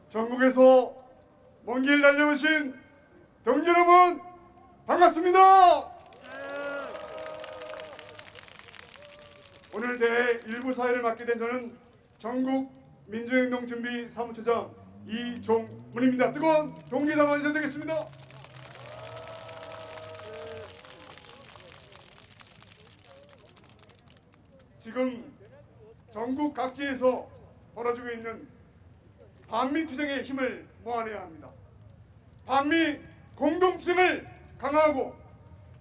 전국에서 먼 길 달려오신 동지 여러분 반갑습니다. 오늘 대회 일부 사회를 맡게 된 저는 전국 민주행동준비 사무처장 이종문입니다. 뜨거운 동기담화 인사드리겠습니다. 지금 전국 각지에서 벌어지고 있는 반미 투쟁의 힘을 모아내야 합니다. 반미 공동투쟁을 강화하고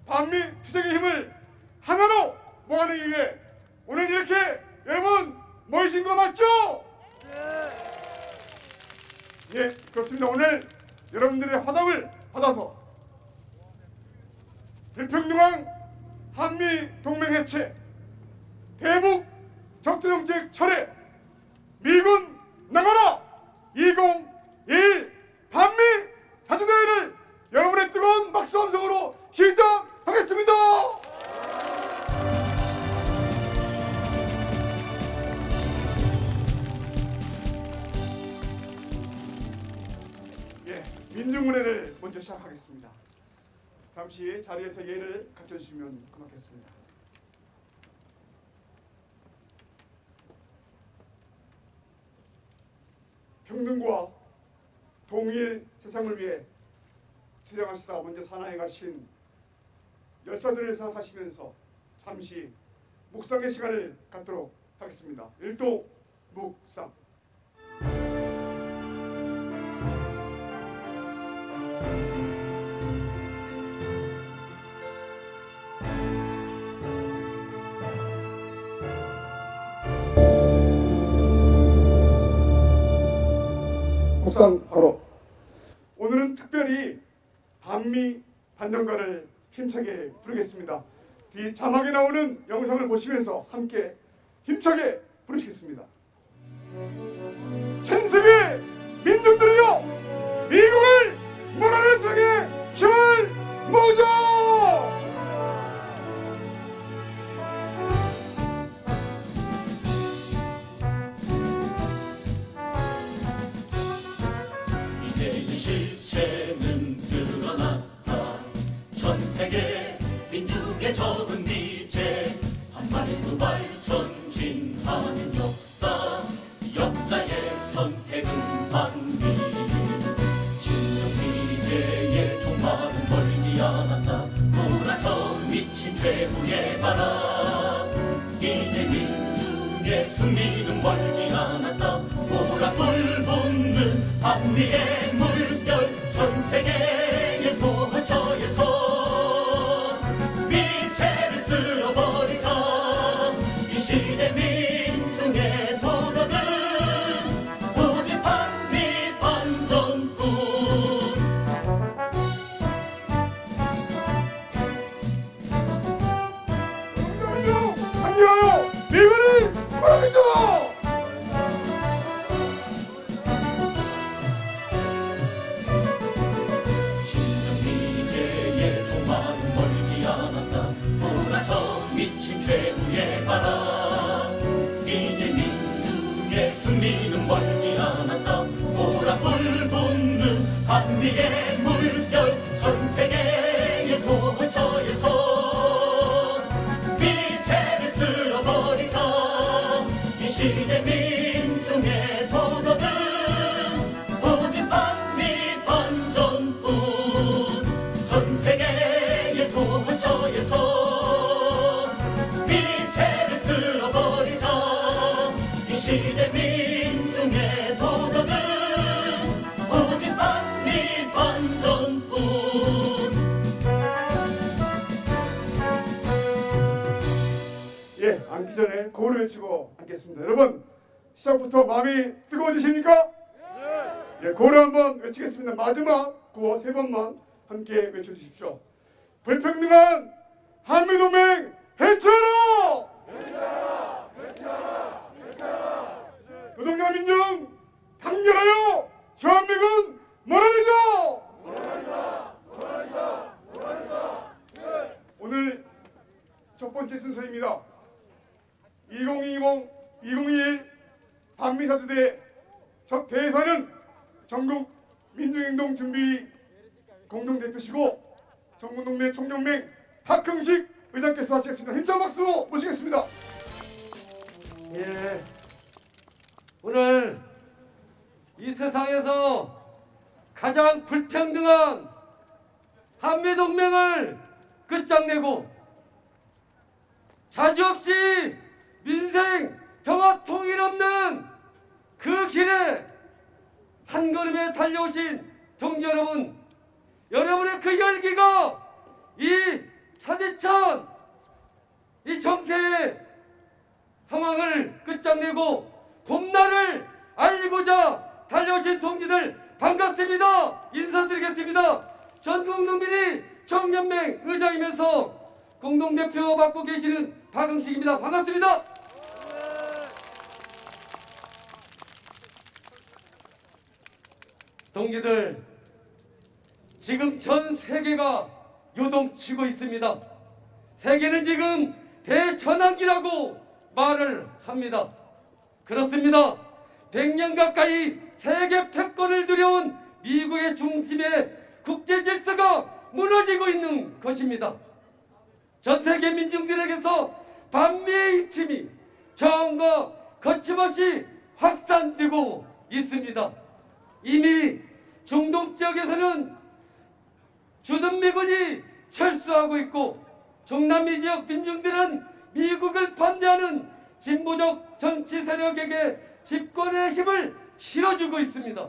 반미 투쟁의 힘을 하나로 모아내기 위해 오늘 이렇게 여러분 모이신 거 맞죠? 예, 그렇습니다. 오늘 여러분들의 화답을 받아서 불평등한 한미 동맹 해체, 대북 적대정책 철회, 미군 나가라 2021 반미 자주대회를 여러분의 뜨거운 박수 함성으로 시작하겠습니다. 예, 민중문회를 먼저 시작하겠습니다. 잠시 자리에서 예를 갖춰주시면 고맙겠습니다. 평등과 동일 세상을 위해 투쟁하시다 먼저 산하에 가신 열사들을 생각하시면서 잠시 묵상의 시간을 갖도록 하겠습니다. 일도 묵상. 묵상하러. 오늘은 특별히 반미 반정가를 힘차게 부르겠습니다. 뒤 자막에 나오는 영상을 보시면서 함께 힘차게 부르시겠습니다. 전 세계 민중들이여, 미국을 몰아내는 등에 힘을 모으자! 실체는 드러났다. 전 세계 민중의 적은 미제, 한 발 두 발 전진하는 역사, 역사의 선택은 반미. 진정 미제의 종말은 멀지 않았다. 몰아쳐 미친 최후의 바람, 이제 민중의 승리는 멀지 않았다. 보라불 붙는 반미의 물결, 전 세계의 도처에서 미제를 쓸어버리자. 이 시대 민중의 도덕은 오직 반미 반전뿐. 함께하여 미군을 몰아내자! 미친 최후의 바람, 이제 민중의 승리는 멀지 않았다. 보라불 붙는 반미의 물결, 전 세계의 도처에서 미제를 쓸어버리자. 이 시대 민중의 도덕은 오직 반미 반전뿐. 전 세계의 도처에서 시대 민중의 도덕은 오직 반미 반전뿐. 예, 앉기 전에 구호를 외치고 앉겠습니다. 여러분, 시작부터 마음이 뜨거워지십니까? 예, 구호를 한번 외치겠습니다. 마지막 구호 3번만 함께 외쳐주십시오. 불평등한 한미동맹 해체하라! 해체하라! 해체하라! 노동자 민중 단결하여 주한미군 몰아내자! 오늘 첫 번째 순서입니다. 2021 반미사주대 첫 대회사는 전국 민중행동 준비 공동대표시고 전국농민 총연맹 박흥식 의장께서 하시겠습니다. 힘찬 박수로 모시겠습니다. 예, 오늘 이 세상에서 가장 불평등한 한미동맹을 끝장내고 자주 없이 민생 평화 통일 없는 그 길에 한 걸음에 달려오신 동지 여러분, 여러분의 그 열기가 이 차디찬 이 정세의 상황을 끝장내고 봄날을 알리고자 달려오신 동지들 반갑습니다. 인사드리겠습니다. 전국농민이 총연맹 의장이면서 공동대표 맡고 계시는 박흥식입니다. 반갑습니다. 동지들, 지금 전 세계가 요동치고 있습니다. 세계는 지금 대전환기라고 말을 합니다. 그렇습니다. 100년 가까이 세계 패권을 누려온 미국의 중심에 국제 질서가 무너지고 있는 것입니다. 전 세계 민중들에게서 반미의 일침이 저항과 거침없이 확산되고 있습니다. 이미 중동 지역에서는 주둔 미군이 철수하고 있고 중남미 지역 민중들은 미국을 반대하는 진보적 정치 세력에게 집권의 힘을 실어주고 있습니다.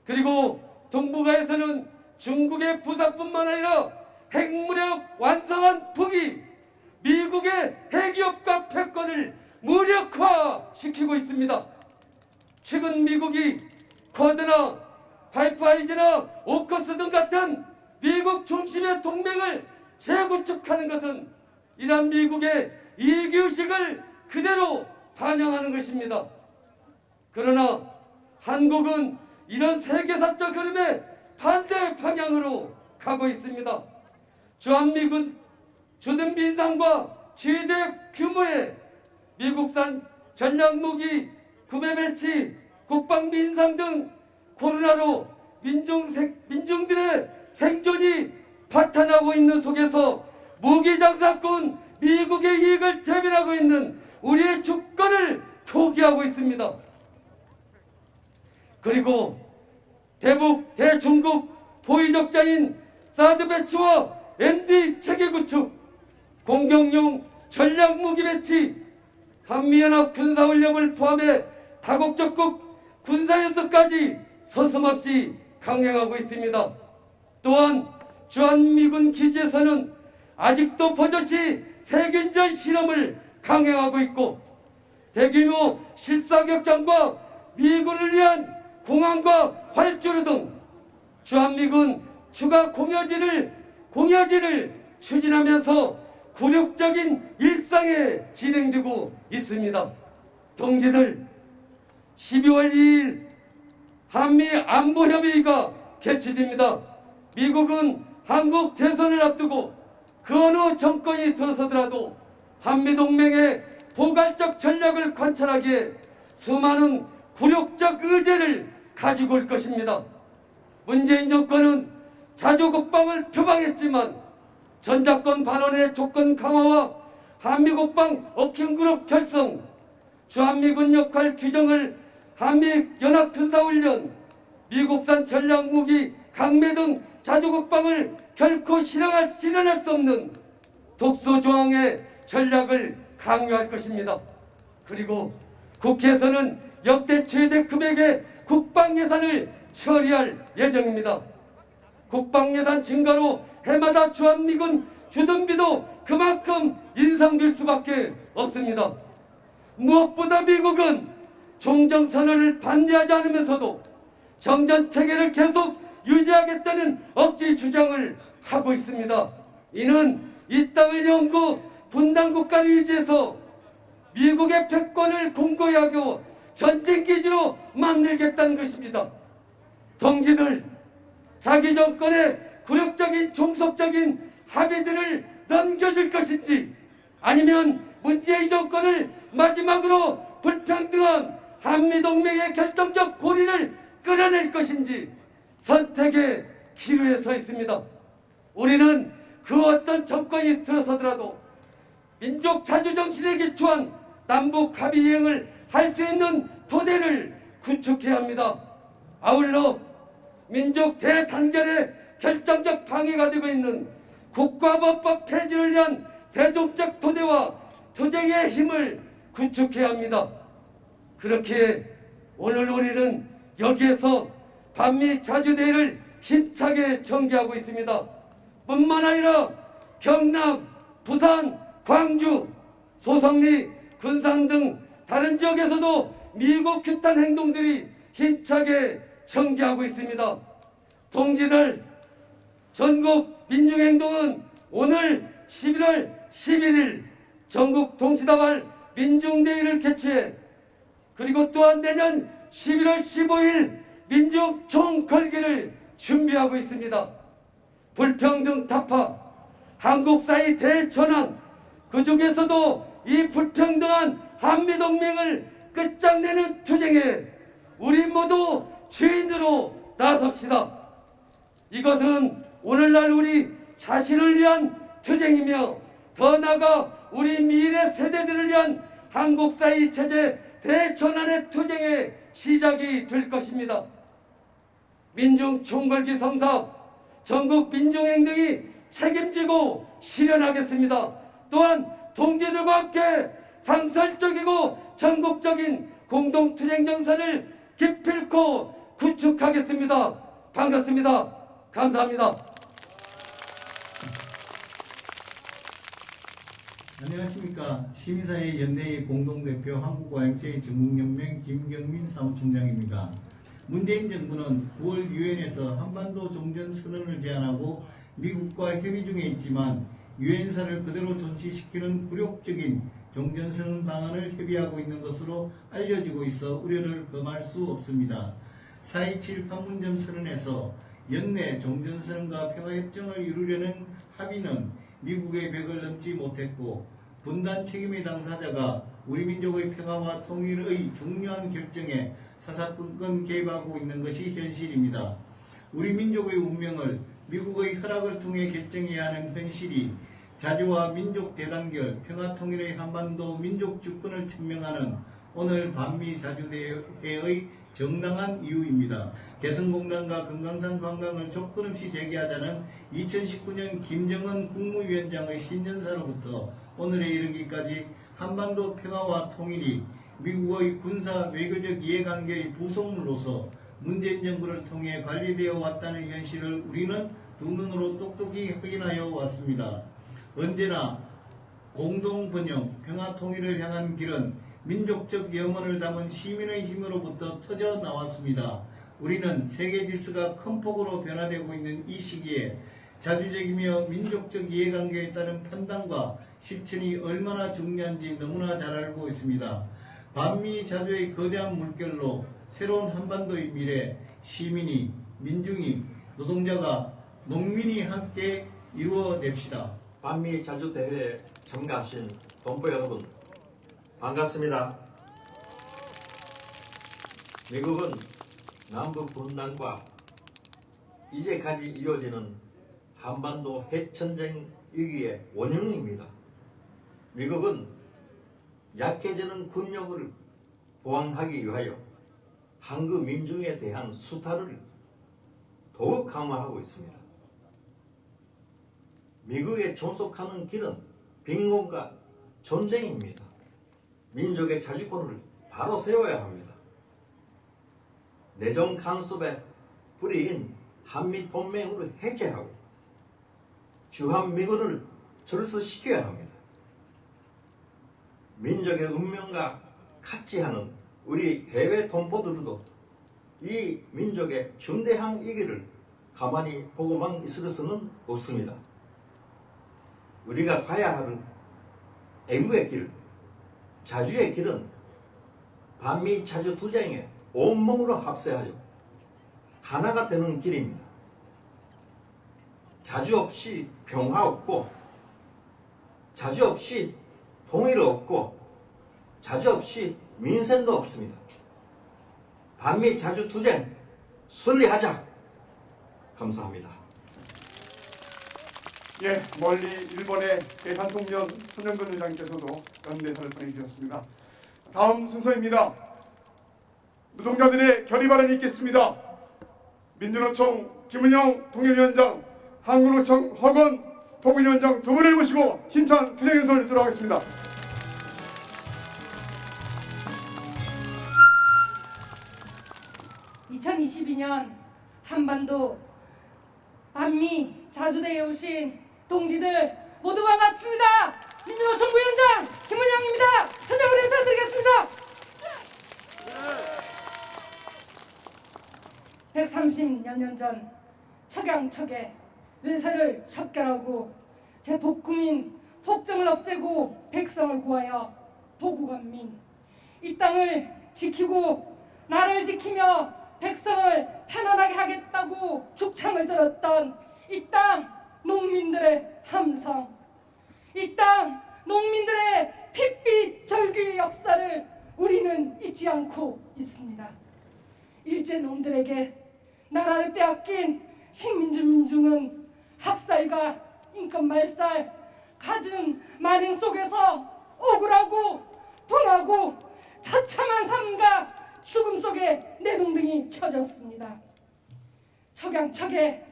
그리고 동북아에서는 중국의 부사뿐만 아니라 핵무력 완성한 북이 미국의 핵기업과 패권을 무력화시키고 있습니다. 최근 미국이 쿼드나 파이프아이즈나 오커스 등 같은 미국 중심의 동맹을 재구축하는 것은 이러한 미국의 이기의식을 그대로 반영하는 것입니다. 그러나 한국은 이런 세계사적 흐름에 반대 방향으로 가고 있습니다. 주한미군 주둔비 인상과 최대 규모의 미국산 전략무기 구매 배치, 국방비 인상 등 코로나로 민중들의 생존이 파탄하고 있는 속에서 무기장사꾼 미국의 이익을 대변하고 있는 우리의 주권을 포기하고 있습니다. 그리고 대북 대중국 포위적자인 사드 배치와 MD 체계 구축, 공격용 전략무기 배치, 한미연합 군사훈련을 포함해 다국적국 군사연습까지 서슴없이 강행하고 있습니다. 또한 주한미군 기지에서는 아직도 버젓이 세균전 실험을 강행하고 있고 대규모 실사격장과 미군을 위한 공항과 활주로 등 주한미군 추가 공여지를 추진하면서 굴욕적인 일상에 진행되고 있습니다. 동지들, 12월 2일 한미 안보협의가 개최됩니다. 미국은 한국 대선을 앞두고 그 어느 정권이 들어서더라도 한미동맹의 포괄적 전략을 관찰하기에 수많은 굴욕적 의제를 가지고 올 것입니다. 문재인 정권은 자주 국방을 표방했지만 전작권 반원의 조건 강화와 한미국방 워킹그룹 결성, 주한미군 역할 규정을 한미연합군사훈련, 미국산 전략무기 강매 등 자주국방을 결코 실현할 수 없는 독소조항의 전략을 강요할 것입니다. 그리고 국회에서는 역대 최대 금액의 국방예산을 처리할 예정입니다. 국방예산 증가로 해마다 주한미군 주둔비도 그만큼 인상될 수밖에 없습니다. 무엇보다 미국은 종전선언을 반대하지 않으면서도 정전체계를 계속 유지하겠다는 억지 주장을 하고 있습니다. 이는 이 땅을 영구 분단국가를 유지해서 미국의 패권을 공고히 하고 전쟁기지로 만들겠다는 것입니다. 동지들, 자기 정권의 굴욕적인 종속적인 합의들을 넘겨줄 것인지 아니면 문재인 정권을 마지막으로 불평등한 한미동맹의 결정적 고리를 끌어낼 것인지 선택의 기로에 서 있습니다. 우리는 그 어떤 정권이 들어서더라도 민족 자주정신에 기초한 남북 합의 이행을 할 수 있는 토대를 구축해야 합니다. 아울러 민족 대단결의 결정적 방해가 되고 있는 국가법법 폐지를 위한 대중적 토대와 투쟁의 힘을 구축해야 합니다. 그렇게 오늘 우리는 여기에서 반미 자주대회를 힘차게 전개하고 있습니다. 뿐만 아니라 경남, 부산, 광주, 소성리, 군산 등 다른 지역에서도 미국 규탄 행동들이 힘차게 전개하고 있습니다. 동지들, 전국 민중행동은 오늘 11월 11일 전국 동시다발 민중대회를 개최해 그리고 또한 내년 11월 15일 민중 총걸기를 준비하고 있습니다. 불평등 타파, 한국 사회 대전환, 그 중에서도 이 불평등한 한미동맹을 끝장내는 투쟁에 우리 모두 주인으로 나섭시다. 이것은 오늘날 우리 자신을 위한 투쟁이며 더 나아가 우리 미래 세대들을 위한 한국 사회 체제 대전환의 투쟁의 시작이 될 것입니다. 민중 총궐기 성사업 전국 민중행동이 책임지고 실현하겠습니다. 또한 동지들과 함께 상설적이고 전국적인 공동투쟁 정선을 기필코 구축하겠습니다. 반갑습니다. 감사합니다. 안녕하십니까. 시민사회 연대의 공동대표 한국과학제의 전국연맹 김경민 사무총장입니다. 문재인 정부는 9월 유엔에서 한반도 종전선언을 제안하고 미국과 협의 중에 있지만 유엔사를 그대로 존치시키는 굴욕적인 종전선언 방안을 협의하고 있는 것으로 알려지고 있어 우려를 금할 수 없습니다. 4.27 판문점 선언에서 연내 종전선언과 평화협정을 이루려는 합의는 미국의 벽을 넘지 못했고 분단 책임의 당사자가 우리 민족의 평화와 통일의 중요한 결정에 사사건건 개입하고 있는 것이 현실입니다. 우리 민족의 운명을 미국의 허락을 통해 결정해야 하는 현실이 자주와 민족 대단결, 평화통일의 한반도 민족 주권을 증명하는 오늘 반미 자주대회의 정당한 이유입니다. 개성공단과 금강산 관광을 조건 없이 재개하자는 2019년 김정은 국무위원장의 신년사로부터 오늘에 이르기까지 한반도 평화와 통일이 미국의 군사 외교적 이해관계의 부속물로서 문재인 정부를 통해 관리되어 왔다는 현실을 우리는 두 눈으로 똑똑히 확인하여 왔습니다. 언제나 공동번영, 평화통일을 향한 길은 민족적 염원을 담은 시민의 힘으로부터 터져 나왔습니다. 우리는 세계 질서가 큰 폭으로 변화되고 있는 이 시기에 자주적이며 민족적 이해관계에 따른 판단과 실천이 얼마나 중요한지 너무나 잘 알고 있습니다. 반미 자주의 거대한 물결로 새로운 한반도의 미래, 시민이, 민중이, 노동자가, 농민이 함께 이루어냅시다. 반미 자주대회에 참가하신 동포 여러분 반갑습니다. 미국은 남북 분단과 이제까지 이어지는 한반도 핵전쟁 위기의 원흉입니다. 미국은 약해지는 군력을 보완하기 위하여 한국 민중에 대한 수탈을 더욱 강화하고 있습니다. 미국에 존속하는 길은 빈곤과 전쟁입니다. 민족의 자주권을 바로 세워야 합니다. 내정 간섭의 뿌리인 한미 동맹을 해체하고 주한미군을 철수시켜야 합니다. 민족의 운명과 같이 하는 우리 해외 동포들도 이 민족의 중대한 위기를 가만히 보고만 있을 수는 없습니다. 우리가 가야 하는 애국의 길, 자주의 길은 반미 자주 투쟁에 온몸으로 합세하여 하나가 되는 길입니다. 자주 없이 평화 없고, 자주 없이 통일 없고, 자주 없이 민생도 없습니다. 반미 자주 투쟁 설리하자. 감사합니다. 예, 멀리 일본의 대한통년 손영근 회장께서도 연대사를 보내주셨습니다. 다음 순서입니다. 노동자들의 결의 발언이 있겠습니다. 민주노총 김은영 통일위원장, 한국노총 허건 통일위원장 두 분을 모시고 힘찬 투쟁연설을 들어가겠습니다. (2022년) 한반도 남미 자주대에 오신 동지들 모두 반갑습니다. 민주노총 부위원장 김은영입니다. 투쟁을 인사드리겠습니다. 130여 년 전 척양척에 외세를 척결하고 제복국민 폭정을 없애고 백성을 구하여 보국원민 이 땅을 지키고 나를 지키며 백성을 편안하게 하겠다고 죽창을 들었던 이 땅 농민들의 함성, 이 땅 농민들의 핏빛 절규의 역사를 우리는 잊지 않고 있습니다. 일제놈들에게 나라를 빼앗긴 식민지 민중은 학살과 인권말살, 갖은 만행 속에서 억울하고 분하고 처참한 삶과 죽음 속에 내동댕이 쳐졌습니다. 척양척에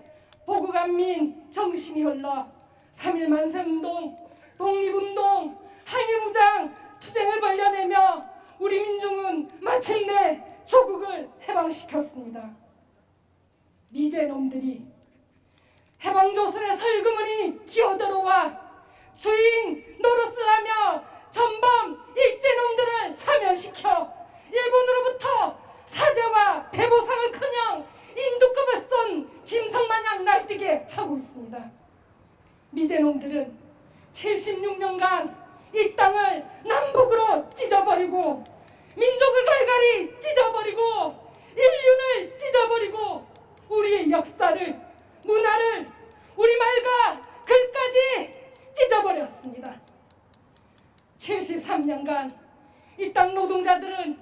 보국안민 정신이 흘러 3.1 만세운동, 독립운동, 항일무장 투쟁을 벌려내며 우리 민중은 마침내 조국을 해방시켰습니다. 미제놈들이 해방조선의 설그머니 기어들어와 주인 노릇을 하며 전범 일제놈들을 사면시켜 일본으로부터 사죄와 배보상을커녕 인두급을 쏜 짐승마냥 날뛰게 하고 있습니다. 미제놈들은 76년간 이 땅을 남북으로 찢어버리고 민족을 갈갈이 찢어버리고 인륜을 찢어버리고 우리의 역사를, 문화를, 우리말과 글까지 찢어버렸습니다. 73년간 이 땅 노동자들은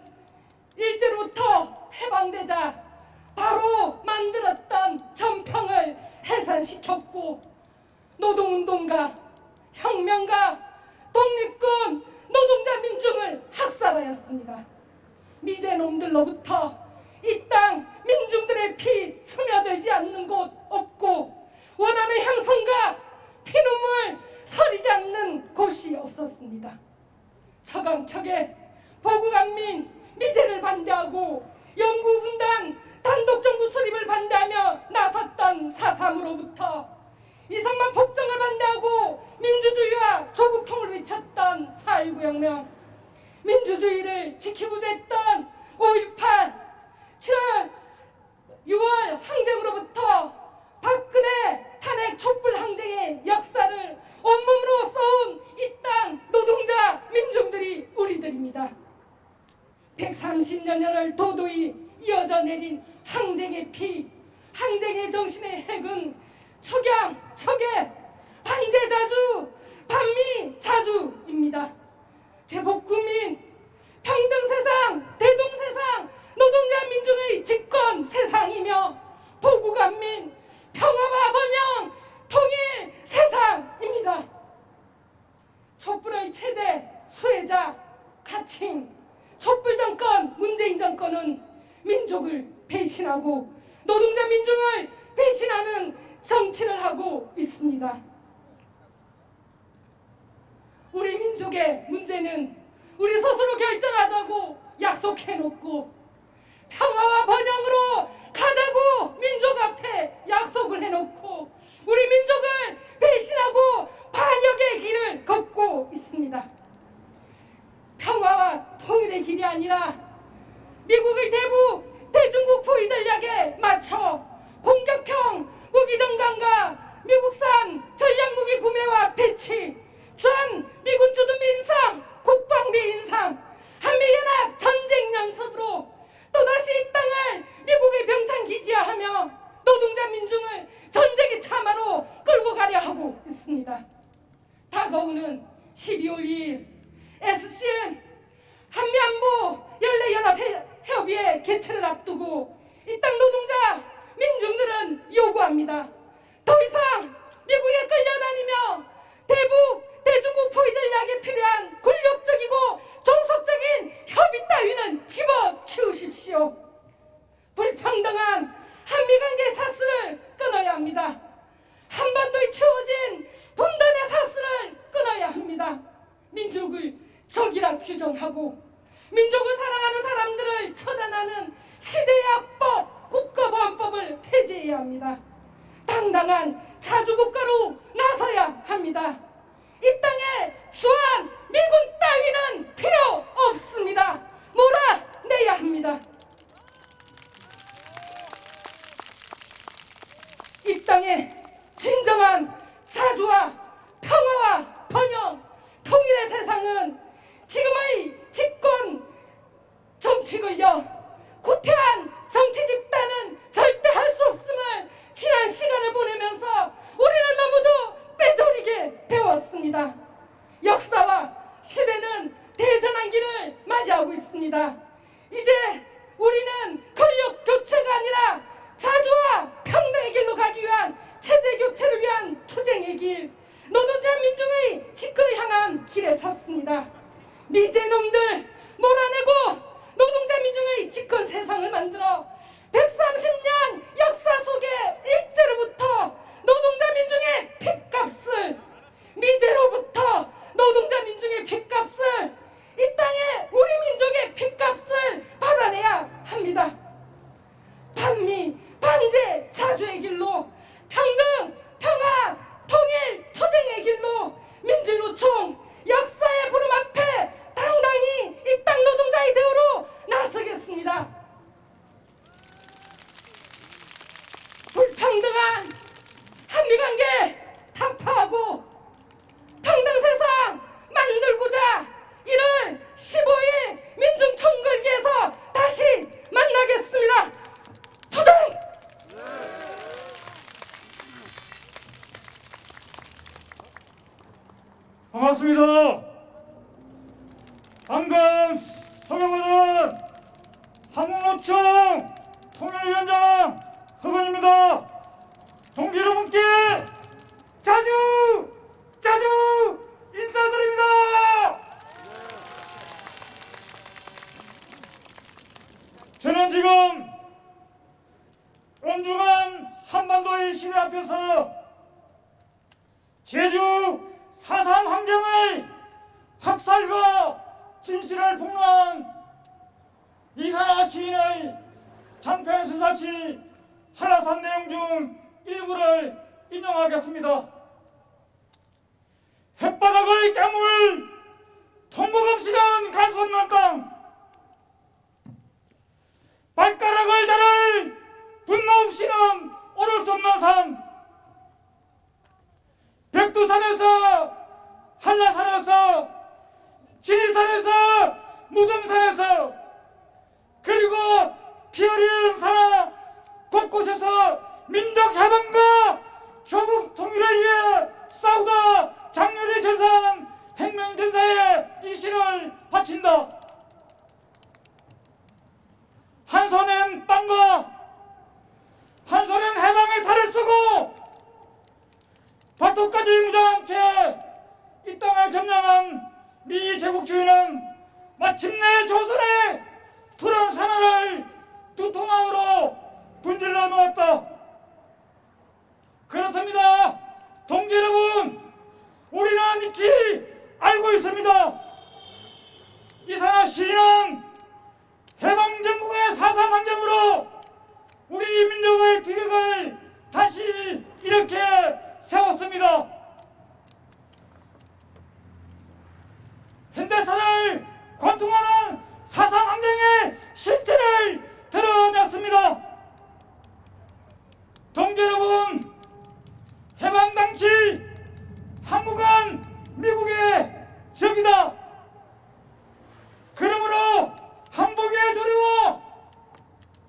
일제로부터 해방되자 바로 만들었던 전평을 해산시켰고 노동운동가, 혁명가, 독립군, 노동자 민중을 학살하였습니다. 미제놈들로부터 이 땅 민중들의 피 스며들지 않는 곳 없고 원하는 향성과 피눈물 서리지 않는 곳이 없었습니다. 척양척에 보국안민 미제를 반대하고 영구분단 단독정부 수립을 반대하며 나섰던 4.3으로부터 이승만 폭정을 반대하고 민주주의와 조국통을 외쳤던 4.19 혁명, 민주주의를 지키고자 했던 5.18, 7월 6월 항쟁으로부터 박근혜 탄핵 촛불 항쟁의 역사를 온몸으로 써온 이 땅 노동자 민중들이 우리들입니다. 130년을 도도히 이어져 내린 항쟁의 피, 항쟁의 정신의 핵은 척양척의 반제자주, 반미자주입니다. 제복국민, 평등세상, 대동세상, 노동자 민중의 집권 세상이며 보국안민, 평화와 번영, 통일 세상입니다. 촛불의 최대 수혜자 가칭 촛불 정권, 문재인 정권은 민족을 배신하고 노동자 민중을 배신하는 정치를 하고 있습니다. 우리 민족의 문제는 우리 스스로 결정하자고 약속해놓고 평화와 번영으로 가자고 민족 앞에 약속을 해놓고 우리 민족을 배신하고 반역의 길을 걷고 있습니다. 평화와 통일의 길이 아니라 미국의 대중국 포위 전략에 맞춰 공격형 무기정강과 미국산 전략무기 구매와 배치, 주한 미군 주둔비 인상, 국방비 인상, 한미연합 전쟁 연습으로 또다시 이 땅을 미국의 병창 기지화하며 노동자 민중을 전쟁의 참화로 끌고 가려 하고 있습니다. 다가오는 12월 2일 SCM 한미안보 연례연합협의회 개최를 앞두고 이 땅 노동자 민중들은 요구합니다. 더 이상 미국에 끌려다니며 대북 대중국 포위 전략에 필요한 군력적이고 종속적인 협의 따위는 집어치우십시오. 불평등한 한미관계 사슬을 끊어야 합니다. 한반도에 채워진 분단의 사슬을 끊어야 합니다. 민족을 적이라 규정하고 민족을 사랑하는 사람들을 처단하는 시대의 악법 국가보안법을 폐지해야 합니다. 당당한 자주국가로 나서야 합니다. 이 땅에 주한 미군 따위는 필요 없습니다. 몰아내야 합니다. 이 땅에 진정한 자주와 평화와 번영, 통일의 세상은 지금의 집권 정치 권력, 구태한 정치 집단은 절대 할 수 없음을 지난 시간을 보내면서 우리는 너무도 빼조리게 배웠습니다. 역사와 시대는 대전환기를 맞이하고 있습니다. 이제 우리는 권력 교체가 아니라 자주와 평등의 길로 가기 위한 체제 교체를 위한 투쟁의 길, 노동자 민중의 집권을 향한 길에 섰습니다. 미제놈들 몰아내고 노동자 민중의 집권 세상을 만들어 130년 역사 속에 일제로부터 노동자 민중의 핏값을, 미제로부터 노동자 민중의 핏값을, 이 땅에 우리 민족의 핏값을 받아내야 합니다. 반미, 반제, 자주의 길로, 평등, 평화, 통일, 투쟁의 길로 민주노총 역사의 부름 앞에 당당히 이 땅 노동자의 대우로 나서겠습니다. 불평등한 한미관계 타파하고 평등 세상 만들고자 1월 15일 민중총궐기에서 다시 만나겠습니다. 투쟁! 반갑습니다. 방금 소개받은 한국노총 통일위원장 허건입니다. 동지 여러분께 자주 인사드립니다. 저는 지금 엄중한 한반도의 시대 앞에서 제주 4.3 항쟁의 학살과 진실을 폭로한 이산화 시인의 장편 서사시 한라산 내용 중 일부를 인용하겠습니다. 햇바닥의 깨물 통곡 없이는 갈 수 없는 땅, 발가락을 자를 분노 없이는 오를 수 없는 산, 백두산에서, 한라산에서, 지리산에서, 무등산에서, 그리고 피 흘리는 산하 곳곳에서 민족 해방과 조국 통일을 위해 싸우다 장렬히 전사한 혁명전사의 이 신을 바친다. 한 손엔 빵과 한 손엔 해방의 탈을 쓰고 발톱까지 무장한 채 이 땅을 점령한 미 제국주의는 마침내 조선의 푸른 산하를 두 통항으로 분질러 놓았다. 그렇습니다. 동지 여러분, 우리는 익히 알고 있습니다. 이산화 시인은 해방전국의 4.3 항쟁으로 우리 민족의 비극을 다시 이렇게 세웠습니다. 현대사를 관통하는 4.3 항쟁의 실체를 드러냈습니다. 동지 여러분, 해방 당시 한국은 미국의 적이다. 그러므로 한복에 두려워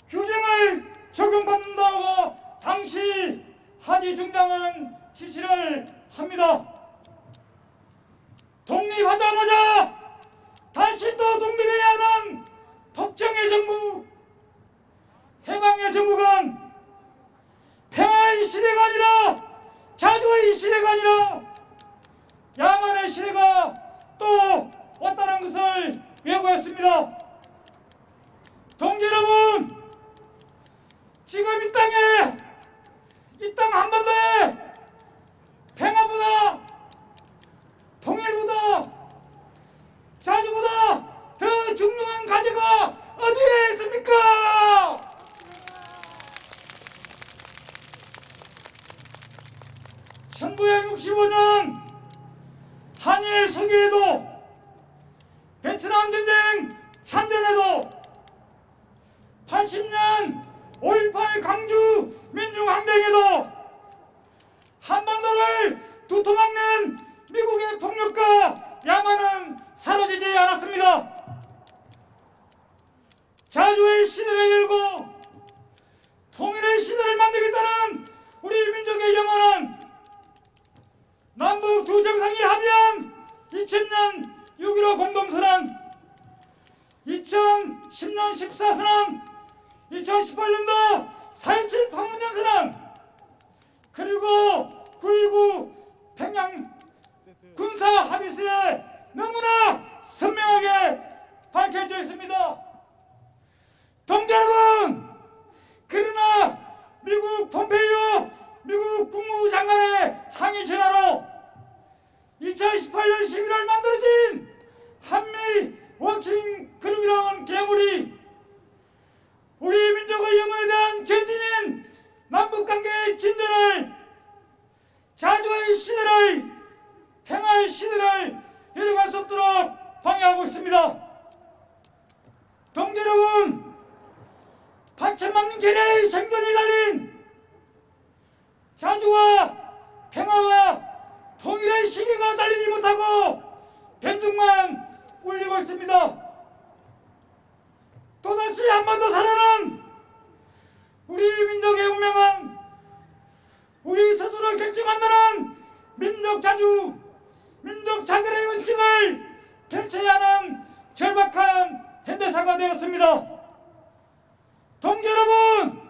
규정을 적용받는다고 당시 하지 중장은 지시를 합니다. 독립하자마자 다시 또 독립해야 하는 법정의 정부, 해방의 대통령의 정국은 평화의 시대가 아니라 자주의 시대가 아니라 야만의 시대가 또 왔다는 것을 예고했습니다. 동지 여러분, 지금 이 땅에, 이 땅 한반도에 평화보다, 통일보다, 자주보다 더 중요한 과제가 어디에 있습니까? (1965년) 한일 서기에도, 베트남 전쟁 참전에도, 80년 5.18 광주 민중항쟁에도 한반도를 두토막는 미국의 폭력과 야만은 사라지지 않았습니다. 자주의 시대를 열고 통일의 시대를 만들겠다는 우리 민족의 영혼은 남북 두 정상이 합의한 2000년 6.15 공동선언, 2010년 14선언, 2018년도 4.17 판문점선언, 그리고 9.19 평양 군사합의서에 너무나 선명하게 밝혀져 있습니다. 동지 여러분, 그러나 미국 폼페이오 미국 국무부 장관의 항의 전화로 2018년 11월 만들어진 한미 워킹 그룹이라는 괴물이 우리 민족의 영혼에 대한 전진인 남북관계의 진전을, 자주의 시대를, 평화의 시대를 이뤄갈 수 없도록 방해하고 있습니다. 동지 여러분, 8천만 개의 생존이 달린 자주와 평화와 통일의 시기가 달리지 못하고 변죽만 울리고 있습니다. 또다시 한반도 살아난 우리 민족의 운명은 우리 스스로 결정한다는 민족 자주, 민족 자결의 원칙을 펼쳐야 하는 절박한 현대사가 되었습니다. 동지 여러분,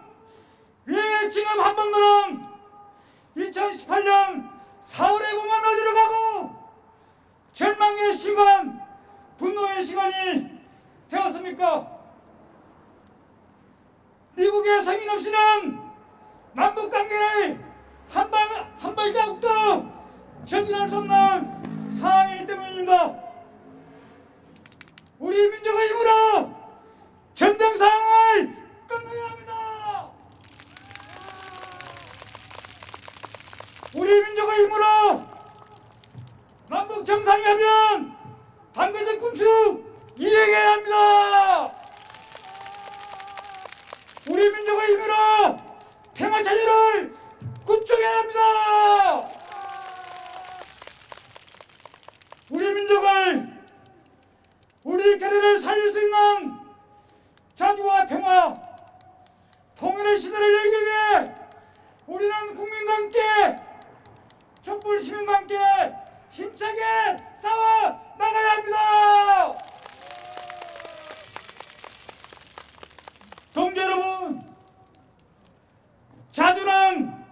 왜 지금 한반도는 2018년 4월에 보면 어디로 가고 절망의 시간, 분노의 시간이 되었습니까? 미국의 성인 없이는 남북관계를 한 발자국도 전진할 수 없는 상황이기 때문입니다. 우리 민족의 힘으로 전쟁 상황을 끝내야 합니다. 우리 민족의 힘으로 남북 정상회담 단계적 군축 이행해야 합니다. 우리 민족의 힘으로 평화 체제를 구축해야 합니다. 우리 민족을, 우리 계례를 살릴 수 있는 자주와 평화, 통일의 시대를 열기 위해 우리는 국민과 함께, 촛불 시민과 함께 힘차게 싸워 나가야 합니다. 동지 여러분, 자주는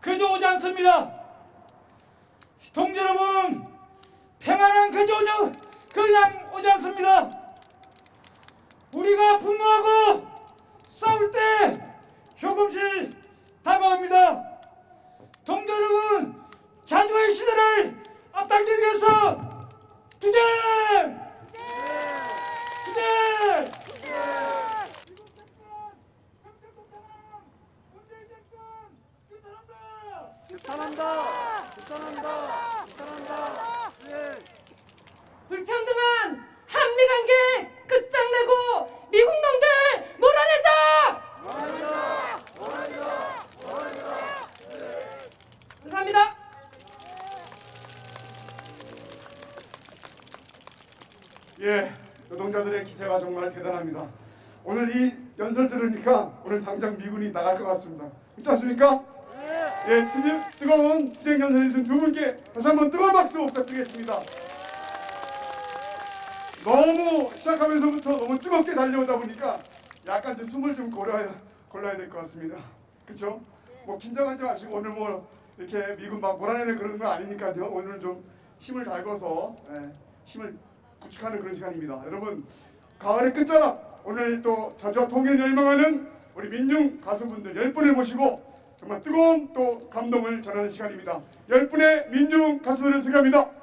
그저 오지 않습니다. 동지 여러분, 평화는 그냥 오지 않습니다. 우리가 분노하고 싸울 때 조금씩 다가옵니다. 동지 여러분, 자주의 시대를 앞당기기 위해서 투쟁! 투쟁! 불평등한 한미관계 끝장내고 미국 놈들 몰아내자! 감사합니다. 예, 노동자들의 기세가 정말 대단합니다. 오늘 이 연설 들으니까 오늘 당장 미군이 나갈 것 같습니다. 그렇지 않습니까? 예, 뜨거운 투쟁 연설해 주신 두 분께 다시 한번 뜨거운 박수 부탁드리겠습니다. 너무 시작하면서부터 너무 뜨겁게 달려오다 보니까 약간 좀 숨을 좀 고려해야 골라야 될 것 같습니다. 그렇죠? 뭐 긴장하지 마시고 오늘 뭐 이렇게 미국 막 몰아내는 그런 거 아니니까요. 오늘 좀 힘을 달궈서 힘을 구축하는 그런 시간입니다. 여러분 가을의 끝자락 오늘 또 자주와 통일을 열망하는 우리 민중 가수분들 10분을 모시고 정말 뜨거운 또 감동을 전하는 시간입니다. 10분의 민중 가수들을 소개합니다.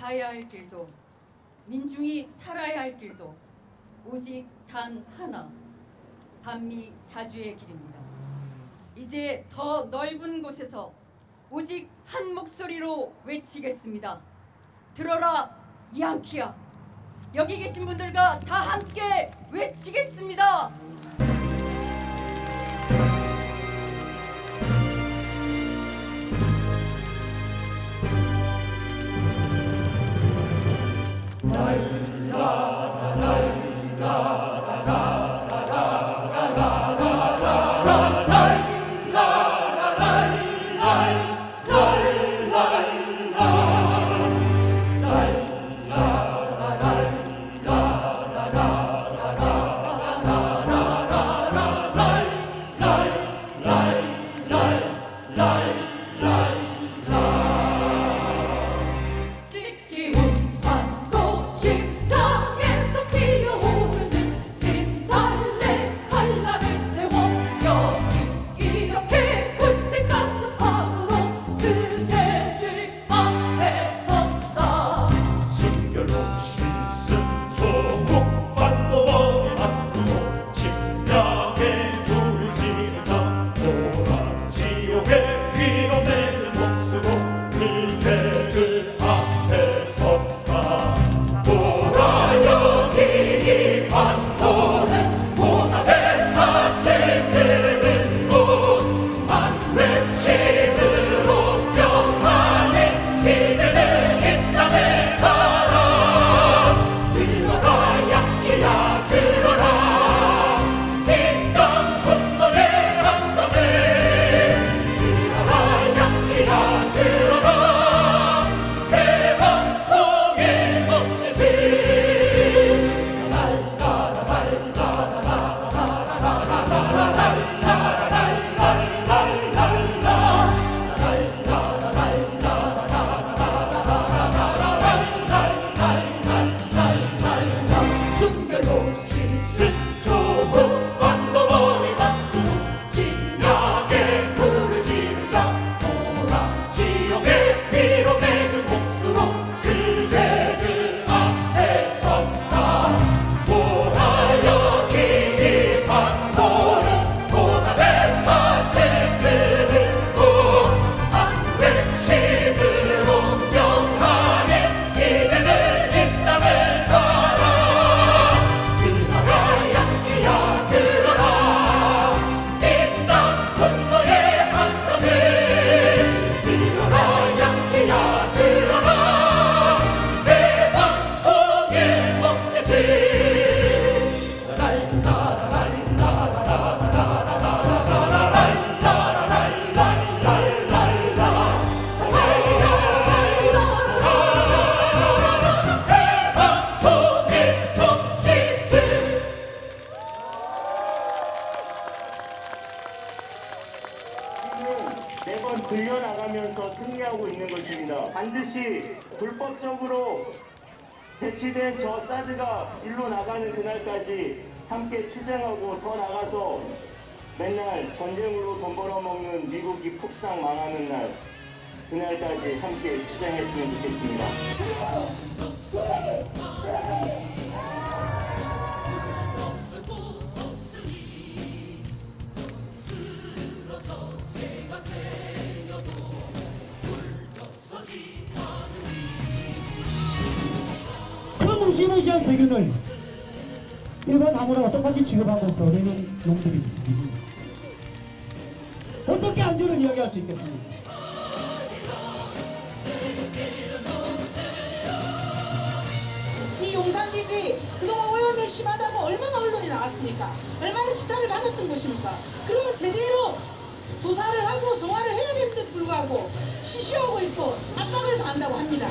가야 할 길도 민중이 살아야 할 길도 오직 단 하나, 반미 자주의 길입니다. 이제 더 넓은 곳에서 오직 한 목소리로 외치겠습니다. 들어라 양키야. 여기 계신 분들과 다 함께 외치겠습니다. 매번 불려나가면서 승리하고 있는 것입니다. 반드시 불법적으로 배치된 저 사드가 일로 나가는 그날까지 함께 투쟁하고 더 나가서 맨날 전쟁으로 돈 벌어먹는 미국이 폭삭 망하는 날, 그날까지 함께 투쟁했으면 좋겠습니다. 그 무시무시한 세균을 일반 아무나 똑같이 취급하고 버리는 놈들입니다. 어떻게 안전을 이야기할 수 있겠습니까? 이 용산기지 그동안 오염이 심하다고 얼마나 언론이 나왔습니까? 얼마나 지탄을 받았던 것입니까? 그러면 제대로 조사를 하고 정화를 해야 되는데도 불구하고 시시하고 있고 압박을 가한다고 합니다.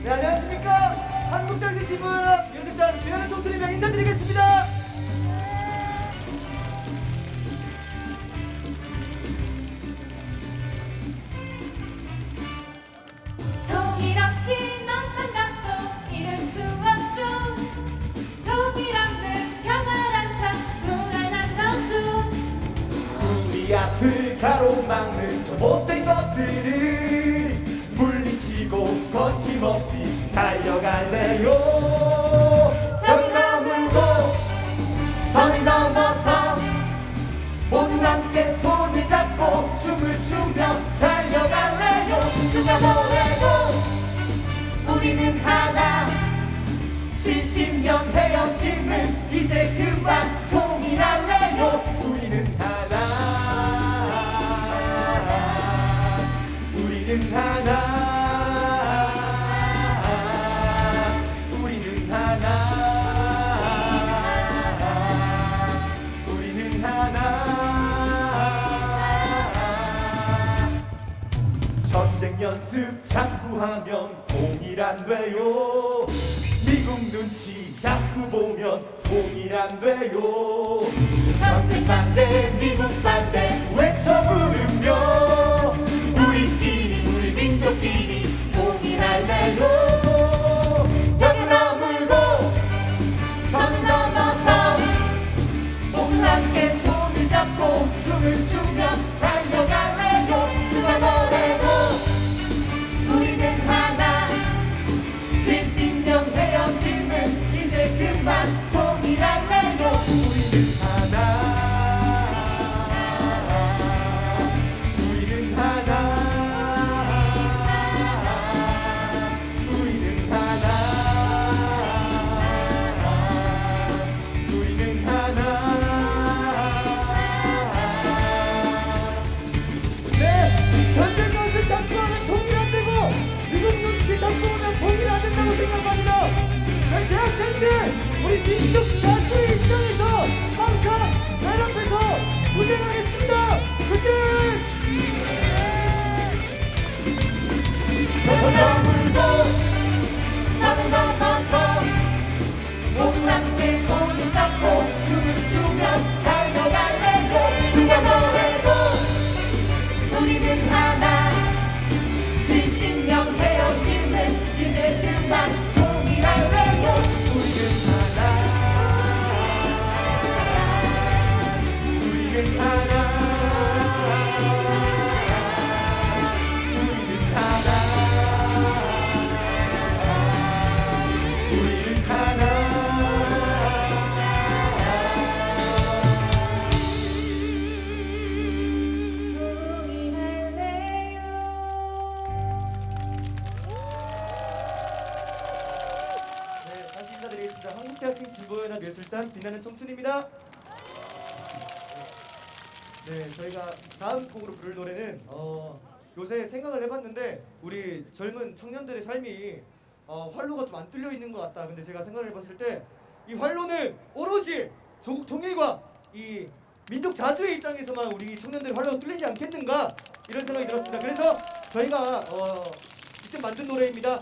네, 안녕하십니까. 한국당시 진보연합 요술단 비나는 총수님의 인사드리겠습니다. 통일 없이 넌 감각도 이룰 수 없죠. 통일없는 평화란 참 무한한 덕주. 우리 앞을 가로막는 저 못된 것들을 물리치고 거침없이 달려갈래요. 벽을 넘을고 선을 넘어서 모두 함께 손을 잡고 춤을 추며 달려갈래요. 누가 뭐래도 우리는 하나. 70년 헤어짐은 이제 그만 통일할래요. 우리는 하나. 우리는 하나. 우리는 하나. 우리는 하나. 전쟁 연습 자꾸 하면 통일 안 돼요. 미국 눈치 자꾸 보면 통일 안 돼요. 전쟁 반대 미국 반대 외쳐 부르며 우리끼리 우리 민족끼리 통일할래요. 벽을 넘을고 선 넘어서 모두 함께 손을 잡고 춤을 추며 달려갈래요. 누가 뭐래도 우리는 하나. 70년 헤어짐은 이제 그만 통일할래요. 우리는 하나. 우리는 하나. 우리는 하나. 우리는 하나. 네, 전쟁 것을 잡고 하면 통일 안 되고 미국 눈치 잡고 오면 통일 안 된다고 생각합니다. 저희 대학생들 우리 민족 자주의 입장에서 항상 연합해서 고생하겠습니다. 그치? 벽을 넘을고 선 넘어서 모두 함께 손을 잡고 춤을 추며 달려갈래요. 누가 뭐래도 우리는 하나. 70년 헤어짐은 이제 그만 통일할래요. 우리는 하나. 우리는 하나. 우리는 하나. 우리는 하나. 네, 다시 인사드리겠습니다. 한국대학생 진보연합 예술단 빛나는 청춘입니다. 네, 저희가 다음 곡으로 부를 노래는 요새 생각을 해봤는데 우리 젊은 청년들의 삶이 활로가 좀 안 뚫려 있는 것 같다. 근데 제가 생각을 해봤을 때 이 활로는 오로지 조국 통일과 이 민족 자주의 입장에서만 우리 청년들의 활로가 뚫리지 않겠는가 이런 생각이 들었습니다. 그래서 저희가 직접 만든 노래입니다.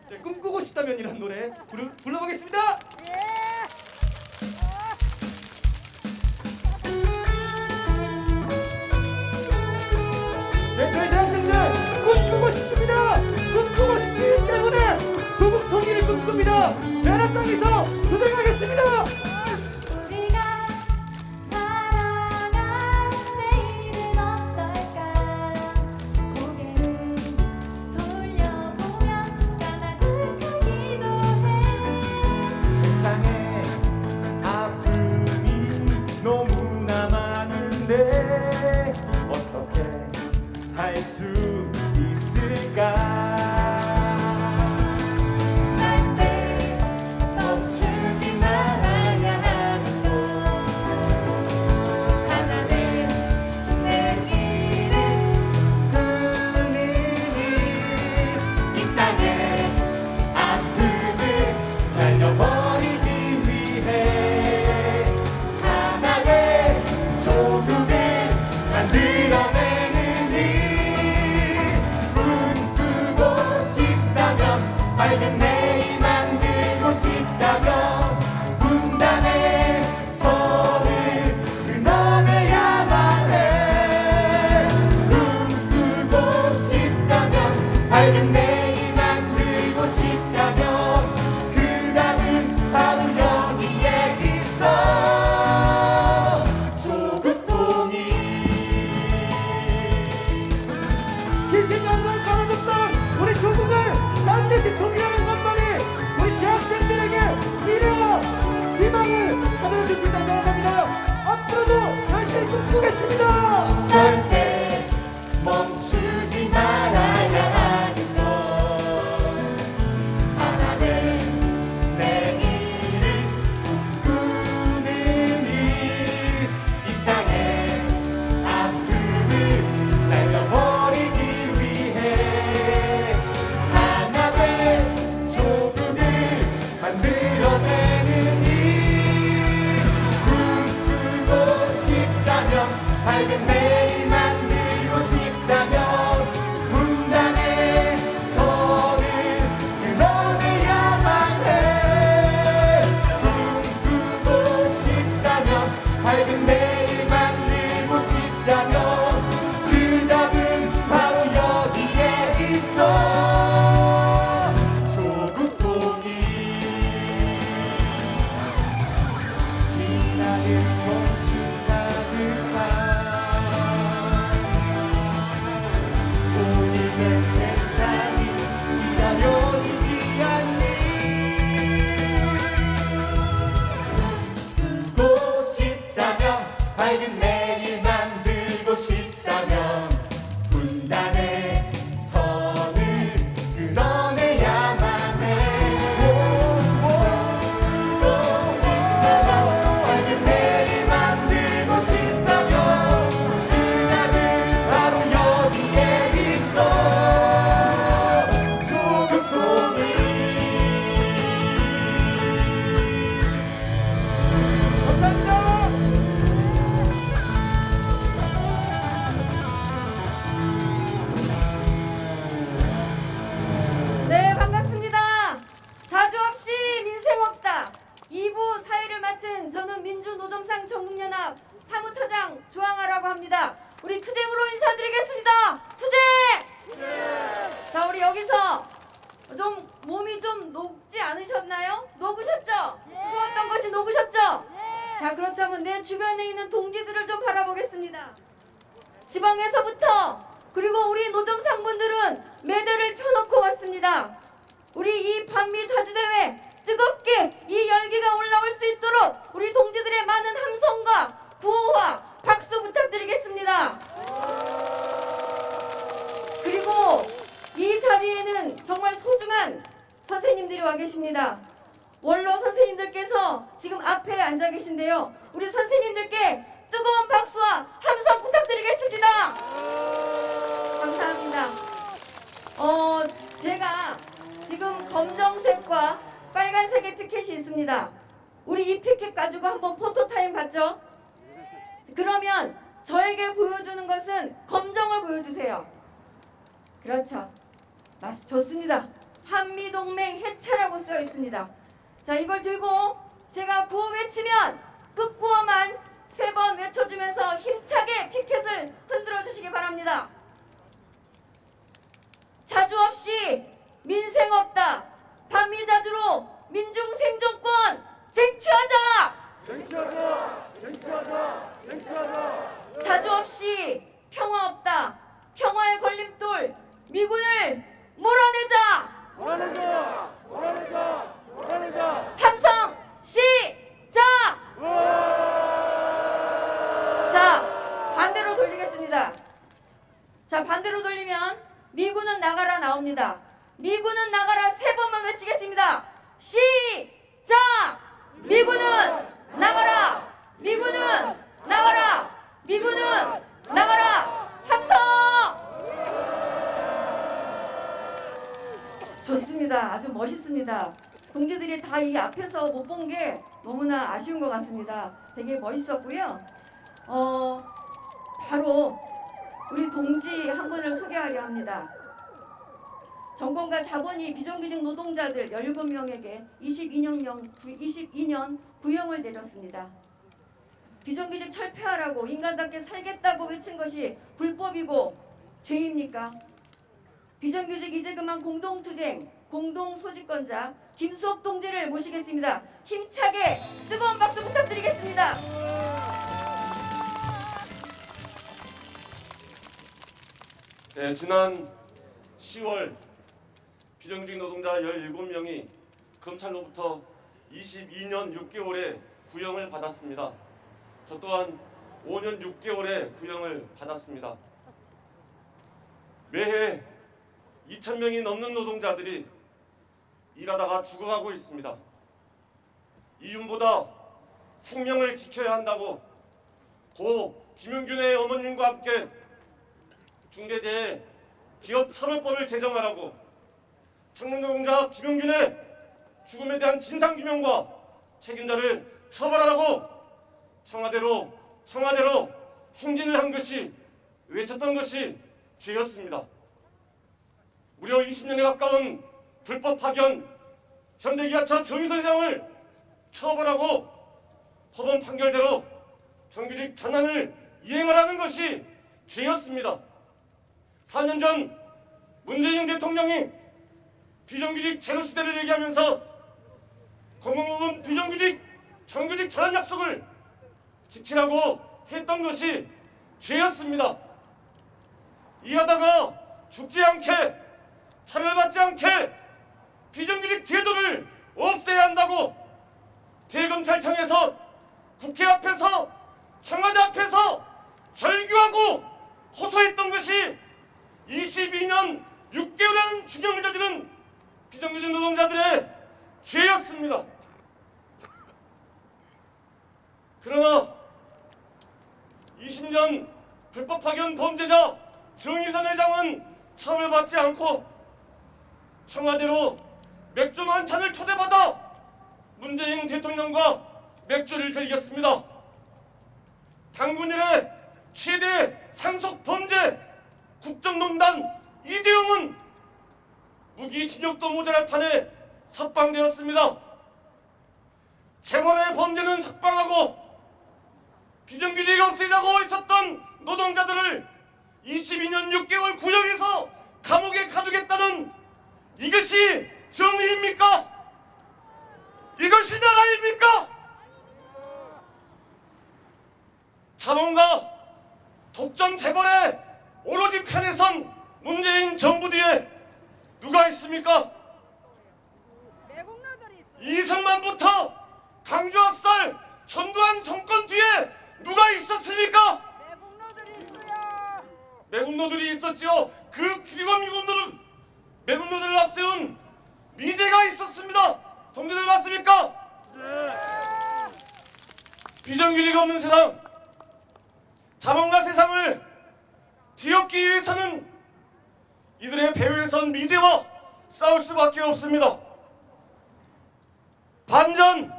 네, 꿈꾸고 싶다면이라는 노래 불러보겠습니다. 네, 저희 대학생들 꿈꾸고 싶습니다. 꿈꾸고 싶기 때문에 조국 통일을 꿈꿉니다. 연합 땅에서 도전하겠습니다. 우리가 살아간 내일은 어떨까. 고개를 돌려보면 까마득하기도 해. 밝은 내일 만들고 싶다면 그 답은 바로 여기에 있어. 조국통일. 70년간 가로졌던 우리 조국을 반드시 통일하는 것만이 우리 대학생들에게 미래와 희망을 가져다 줄 수 있다고 생각합니다. 앞으로도 열심히 꿈꾸겠습니다. 절대 멈추지 말아야 하는 것. 하나는 내일을 꿈꾸는 이 땅의 아픔을 날려버리기 위해 하나된 조국을 만들어내는 일. 꿈꾸고 싶다면 밝은 내일 만들고 싶다면 분단의 선을 끊어내야만 해. 꿈꾸고 싶다면 밝은 내일 만들고 싶다면 그 답은 바로 여기에 있어. 조국 통일. 빛나는 청춘 가득한 조국의 세상이 기다려지지 않니. 꿈꾸고 싶다면 밝은 내일 만들고 싶다면 분단의 선을 끊어내야만 해. 꿈꾸고 싶다면 밝은 내일 만들고 싶다면 그 답은 바로 여기에 있어. 조국 통일. 네, 반갑습니다. 자주 없이 민생 없다. 2부 사회를 맡은 저는 민주노점상 전국연합 사무처장 조항아라고 합니다. 우리 투쟁으로 인사드리겠습니다. 투쟁! 자, 우리 여기서 좀 몸이 좀 녹지 않으셨나요? 녹으셨죠? 추웠던 것이 녹으셨죠? 자, 그렇다면 내 주변에 있는 동지들을 좀 바라보겠습니다. 지방에서부터 그리고 우리 노점상분들은 매대를 펴놓고 왔습니다. 우리 이 반미 자주대회 뜨겁게 이 열기가 올라올 수 있도록 우리 동지들의 많은 함성과 구호와 박수 부탁드리겠습니다. 그리고 이 자리에는 정말 소중한 선생님들이 와 계십니다. 원로 선생님들께서 지금 앞에 앉아 계신데요. 우리 선생님들께 뜨거운 박수와 함성 부탁드리겠습니다. 감사합니다. 제가 지금 검정색과 빨간색의 피켓이 있습니다. 우리 이 피켓 가지고 한번 포토타임 갖죠? 그러면 저에게 보여주는 것은 검정을 보여주세요. 그렇죠. 좋습니다. 한미동맹 해체라고 써 있습니다. 자, 이걸 들고 제가 구호 외치면 끝구호만 3번 외쳐주면서 힘차게 피켓을 흔들어 주시기 바랍니다. 자주 없이 민생 없다. 반미자주로 민중 생존권 쟁취하자. 자주 없이 평화 없다. 평화의 걸림돌 미군을 몰아내자. 함성 시작. 자, 반대로 돌리겠습니다. 자, 반대로 돌리면 미군은 나가라 나옵니다. 미군은 나가라 3번만 외치겠습니다. 시작. 미군은 나가라. 미군은 나가라. 미군은 나가라. 함성. 좋습니다. 아주 멋있습니다. 동지들이 다 이 앞에서 못 본 게 너무나 아쉬운 것 같습니다. 되게 멋있었고요. 바로 우리 동지 한 분을 소개하려 합니다. 정권과 자본이 비정규직 노동자들 17명에게 22년 구형을 내렸습니다. 비정규직 철폐하라고 인간답게 살겠다고 외친 것이 불법이고 죄입니까? 비정규직 이제 그만 공동투쟁 공동소집권자 김수옥 동지를 모시겠습니다. 힘차게 뜨거운 박수 부탁드리겠습니다. 네, 지난 10월 비정규직 노동자 17명이 검찰로부터 22년 6개월의 구형을 받았습니다. 저 또한 5년 6개월의 구형을 받았습니다. 매해 2,000명이 넘는 노동자들이 일하다가 죽어가고 있습니다. 이윤보다 생명을 지켜야 한다고 고 김용균의 어머님과 함께 중대재해 기업처벌법을 제정하라고 청년노동자 김용균의 죽음에 대한 진상규명과 책임자를 처벌하라고 청와대로 행진을 한 것이 외쳤던 것이 죄였습니다. 무려 20년에 가까운 불법 파견 현대기아차 정의선 회장을 처벌하고 법원 판결대로 정규직 전환을 이행하라는 것이 죄였습니다. 4년 전 문재인 대통령이 비정규직 제로 시대를 얘기하면서 공공부문 비정규직 정규직 전환 약속을 지키라고 했던 것이 죄였습니다. 이하다가 죽지 않게 차별받지 않게 비정규직 제도를 없애야 한다고 대검찰청에서 국회 앞에서 청와대 앞에서 절규하고 호소했던 것이 22년 6개월이라는 중형을 저지른 비정규직 노동자들의 죄였습니다. 그러나 20년 불법 파견 범죄자 정의선 회장은 처벌받지 않고 청와대로 맥주 만찬을 초대받아 문재인 대통령과 맥주를 즐겼습니다. 당군 이래 최대 상속 범죄 국정농단 이대용은 무기징역도 모자랄 판에 석방되었습니다. 재벌의 범죄는 석방하고 비정규직 없애자고 외쳤던 노동자들을 22년 6개월 구형해서 감옥에 가두겠다는 이것이 정의입니까? 이것이 나라입니까? 자본가 독점 재벌의 오로지 편에 선 문재인 정부 뒤에 누가 있습니까? 이승만부터 강주학살 전두환 정권 뒤에 누가 있었습니까? 매국노들이 있었지요. 그리고 매국노들을 앞세운 미제가 있었습니다. 동료들 맞습니까? 비정규직 없는 세상, 자본가 세상을 뒤엎기 위해서는 이들의 배후에 선 미제와 싸울 수밖에 없습니다. 반전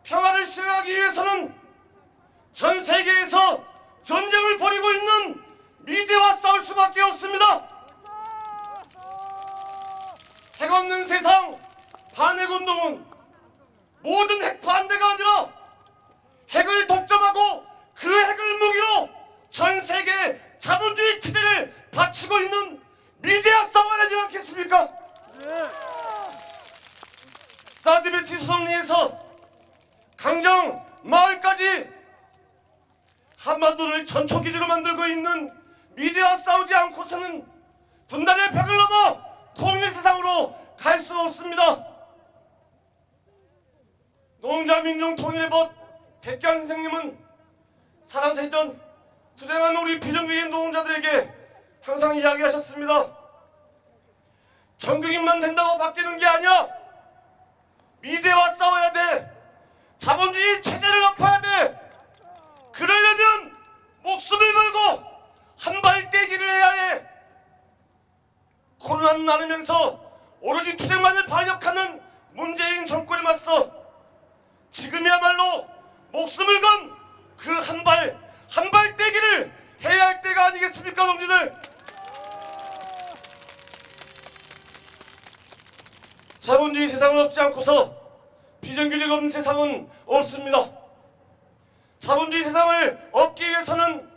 평화를 실현하기 위해서는 전 세계에서 전쟁을 벌이고 있는 미제와 싸울 수밖에 없습니다. 핵 없는 세상 반핵운동은 모든 핵 반대가 아니라 핵을 독점하고 그 핵을 무기로 전 세계 자본주의 체제를 바치고 있는 미제와 싸워야 되지 않겠습니까? 사드 배치 소송리에서 강정 마을까지 한반도를 전초기지로 만들고 있는 미제와 싸우지 않고서는 분단의 벽을 넘어 통일 세상으로 갈 수 없습니다. 노동자민중통일의 벗 백규환 선생님은 사랑세전 투쟁한 우리 비정규직 노동자들에게 항상 이야기하셨습니다. 정규직만 된다고 바뀌는 게 아니야. 미제와 싸워야 돼. 자본주의 체제를 엎어야 돼. 그러려면 목숨을 걸고 한발떼기를 해야 해. 코로나는 나누면서 오로지 투쟁만을 반역하는 문재인 정권에 맞서 지금이야말로 목숨을 건 그 한발떼기를 해야 할 때가 아니겠습니까, 동지들? 자본주의 세상은 없지 않고서 비정규직 없는 세상은 없습니다. 자본주의 세상을 얻기 위해서는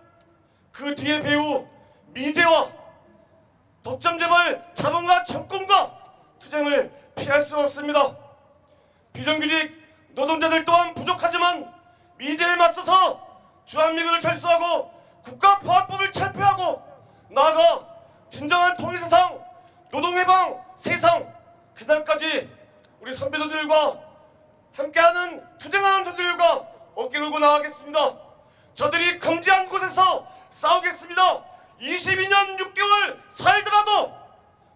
그 뒤에 배우 미제와 독점 재벌 자본가 정권과 투쟁을 피할 수 없습니다. 비정규직 노동자들 또한 부족하지만 미제에 맞서서 주한미군을 철수하고 국가보안법을 철폐하고 나아가 진정한 통일세상, 노동해방 세상, 그날까지 우리 선배들과 함께하는 투쟁하는 저들과 어깨를 걸고 나가겠습니다. 저들이 금지한 곳에서 싸우겠습니다. 22년 6개월 살더라도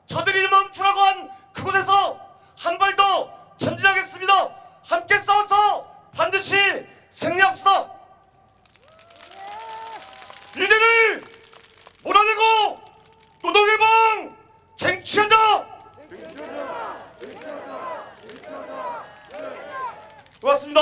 저들이 멈추라고 한 그곳에서 한 발 더 전진하겠습니다. 함께 싸워서 반드시 승리합시다. 이제를 몰아내고 노동해방 쟁취하자. 고맙습니다.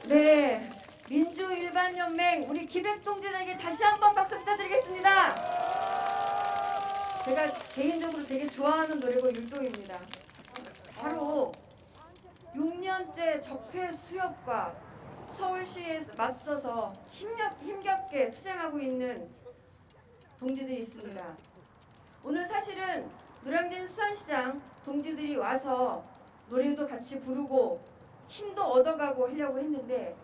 네, 민주일반연맹 우리 기백동지들에게 다시 한번 박수 부탁드리겠습니다. 제가 개인적으로 되게 좋아하는 노래고 율동입니다. 바로 6년째 적폐 수협과 서울시에 맞서서 힘겹게 투쟁하고 있는 동지들이 있습니다. 오늘 사실은 노량진 수산시장 동지들이 와서 노래도 같이 부르고 힘도 얻어가고 하려고 했는데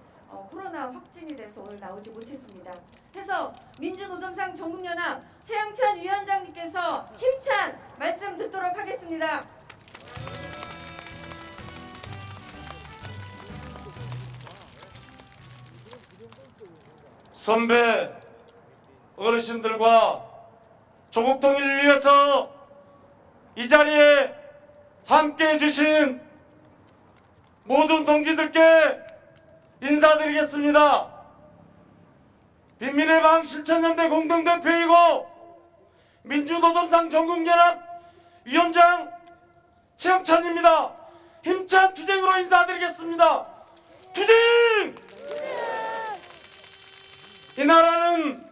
코로나 확진이 돼서 오늘 나오지 못했습니다. 해서 민주노점상 전국연합 최영찬 위원장님께서 힘찬 말씀 듣도록 하겠습니다. 선배 어르신들과 조국 통일을 위해서 이 자리에 함께해 주신 모든 동지들께 인사드리겠습니다. 빈민의 방 실천연대 공동대표이고 민주노동상 전국연합 위원장 최영찬입니다. 힘찬 투쟁으로 인사드리겠습니다. 투쟁! 이 나라는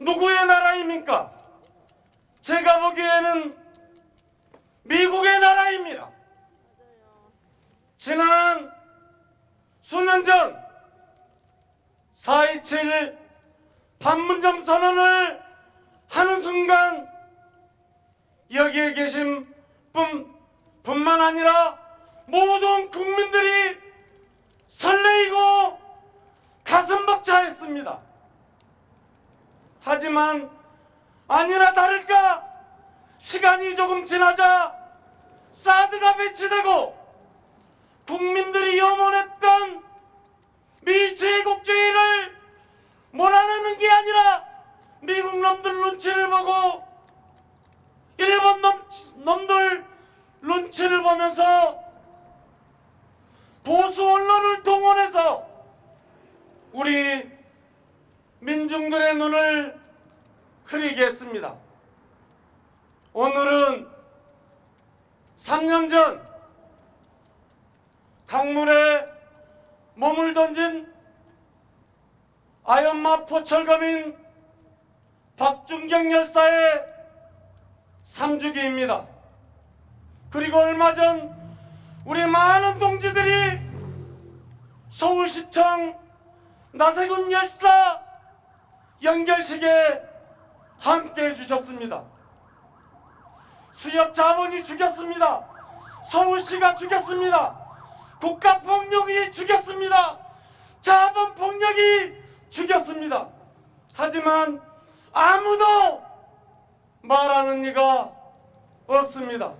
누구의 나라입니까? 제가 보기에는 미국의 나라입니다. 지난 수년 전 4.27 판문점 선언을 하는 순간 여기에 계신 뿐만 아니라 모든 국민들이 설레이고 가슴 벅차했습니다. 하지만 아니나 다를까 시간이 조금 지나자 사드가 배치되고 국민들이 염원했던 미제국주의를 몰아내는 게 아니라 미국 놈들 눈치를 보고 일본 놈들 눈치를 보면서 보수 언론을 동원해서 우리 민중들의 눈을 흐리게 했습니다. 오늘은 3년 전 강물에 몸을 던진 아연마포 철거민 박준경 열사의 3주기입니다. 그리고 얼마 전 우리 많은 동지들이 서울시청 나세군 열사 연결식에 함께해 주셨습니다. 수협 자본이 죽였습니다. 서울시가 죽였습니다. 국가폭력이 죽였습니다. 자본폭력이 죽였습니다. 하지만 아무도 말하는 이가 없습니다.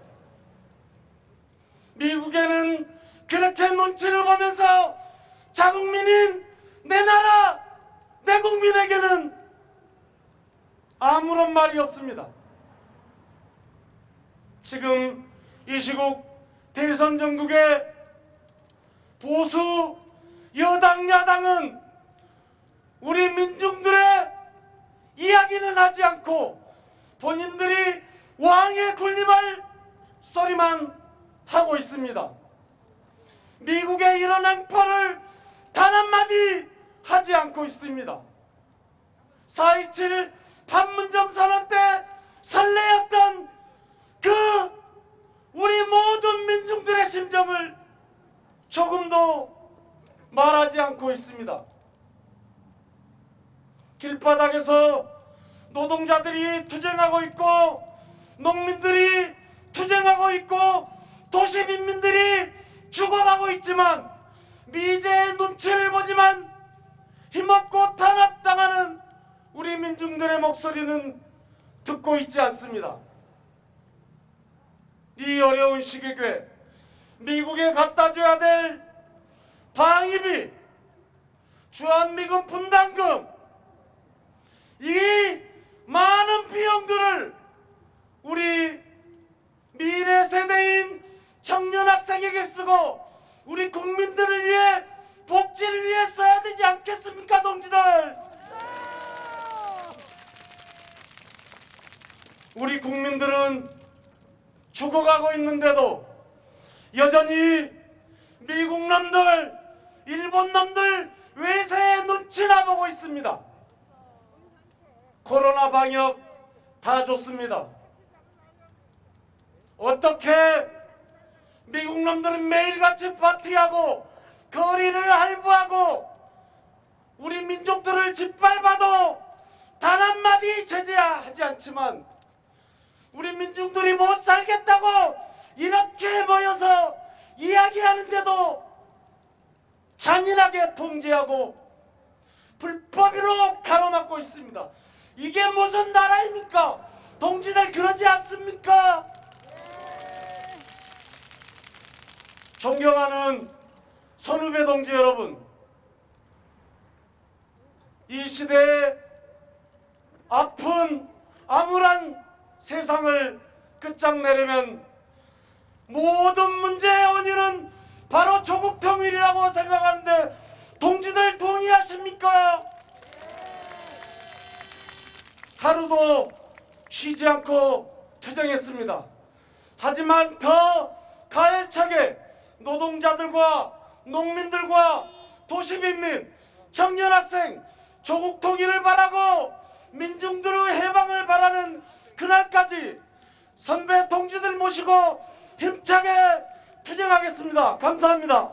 미국에는 그렇게 눈치를 보면서 자국민인 내 나라, 내 국민에게는 아무런 말이 없습니다. 지금 이 시국 대선 전국에 보수 여당 야당은 우리 민중들의 이야기는 하지 않고 본인들이 왕의 군림할 소리만 하고 있습니다. 미국의 이런 행포를 단 한마디 하지 않고 있습니다. 4.27 판문점 선언 때 설레었던 그 우리 모든 민중들의 심정을 조금도 말하지 않고 있습니다. 길바닥에서 노동자들이 투쟁하고 있고 농민들이 투쟁하고 있고 도시민민들이 죽어가고 있지만 미제의 눈치를 보지만 힘없고 탄압당하는 우리 민중들의 목소리는 듣고 있지 않습니다. 이 어려운 시기에 미국에 갖다줘야 될 방위비, 주한미군 분담금, 이 많은 비용들을 우리 미래 세대인 청년 학생에게 쓰고 우리 국민들을 위해 복지를 위해 써야 되지 않겠습니까, 동지들? 우리 국민들은 죽어가고 있는데도 여전히 미국 놈들, 일본 놈들 외세의 눈치나 보고 있습니다. 코로나 방역 다 좋습니다. 어떻게 미국 놈들은 매일같이 파티하고 거리를 할부하고 우리 민족들을 짓밟아도 단 한마디 제재하지 않지만 우리 민중들이 못 살겠다고 이렇게 모여서 이야기하는데도 잔인하게 통제하고 불법으로 가로막고 있습니다. 이게 무슨 나라입니까? 동지들 그러지 않습니까? 존경하는 선후배 동지 여러분, 이 시대에 아픈 암울한 세상을 끝장내려면 모든 문제의 원인은 바로 조국 통일이라고 생각하는데 동지들 동의하십니까? 하루도 쉬지 않고 투쟁했습니다. 하지만 더 가열차게 노동자들과 농민들과 도시민민, 청년학생, 조국 통일을 바라고 민중들의 해방을 바라는 그날까지 선배 동지들 모시고 힘차게 투쟁하겠습니다. 감사합니다.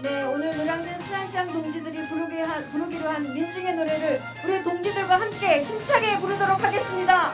네, 오늘 노량진 수산시장 동지들이 부르기로 한 민중의 노래를 우리 동지들과 함께 힘차게 부르도록 하겠습니다.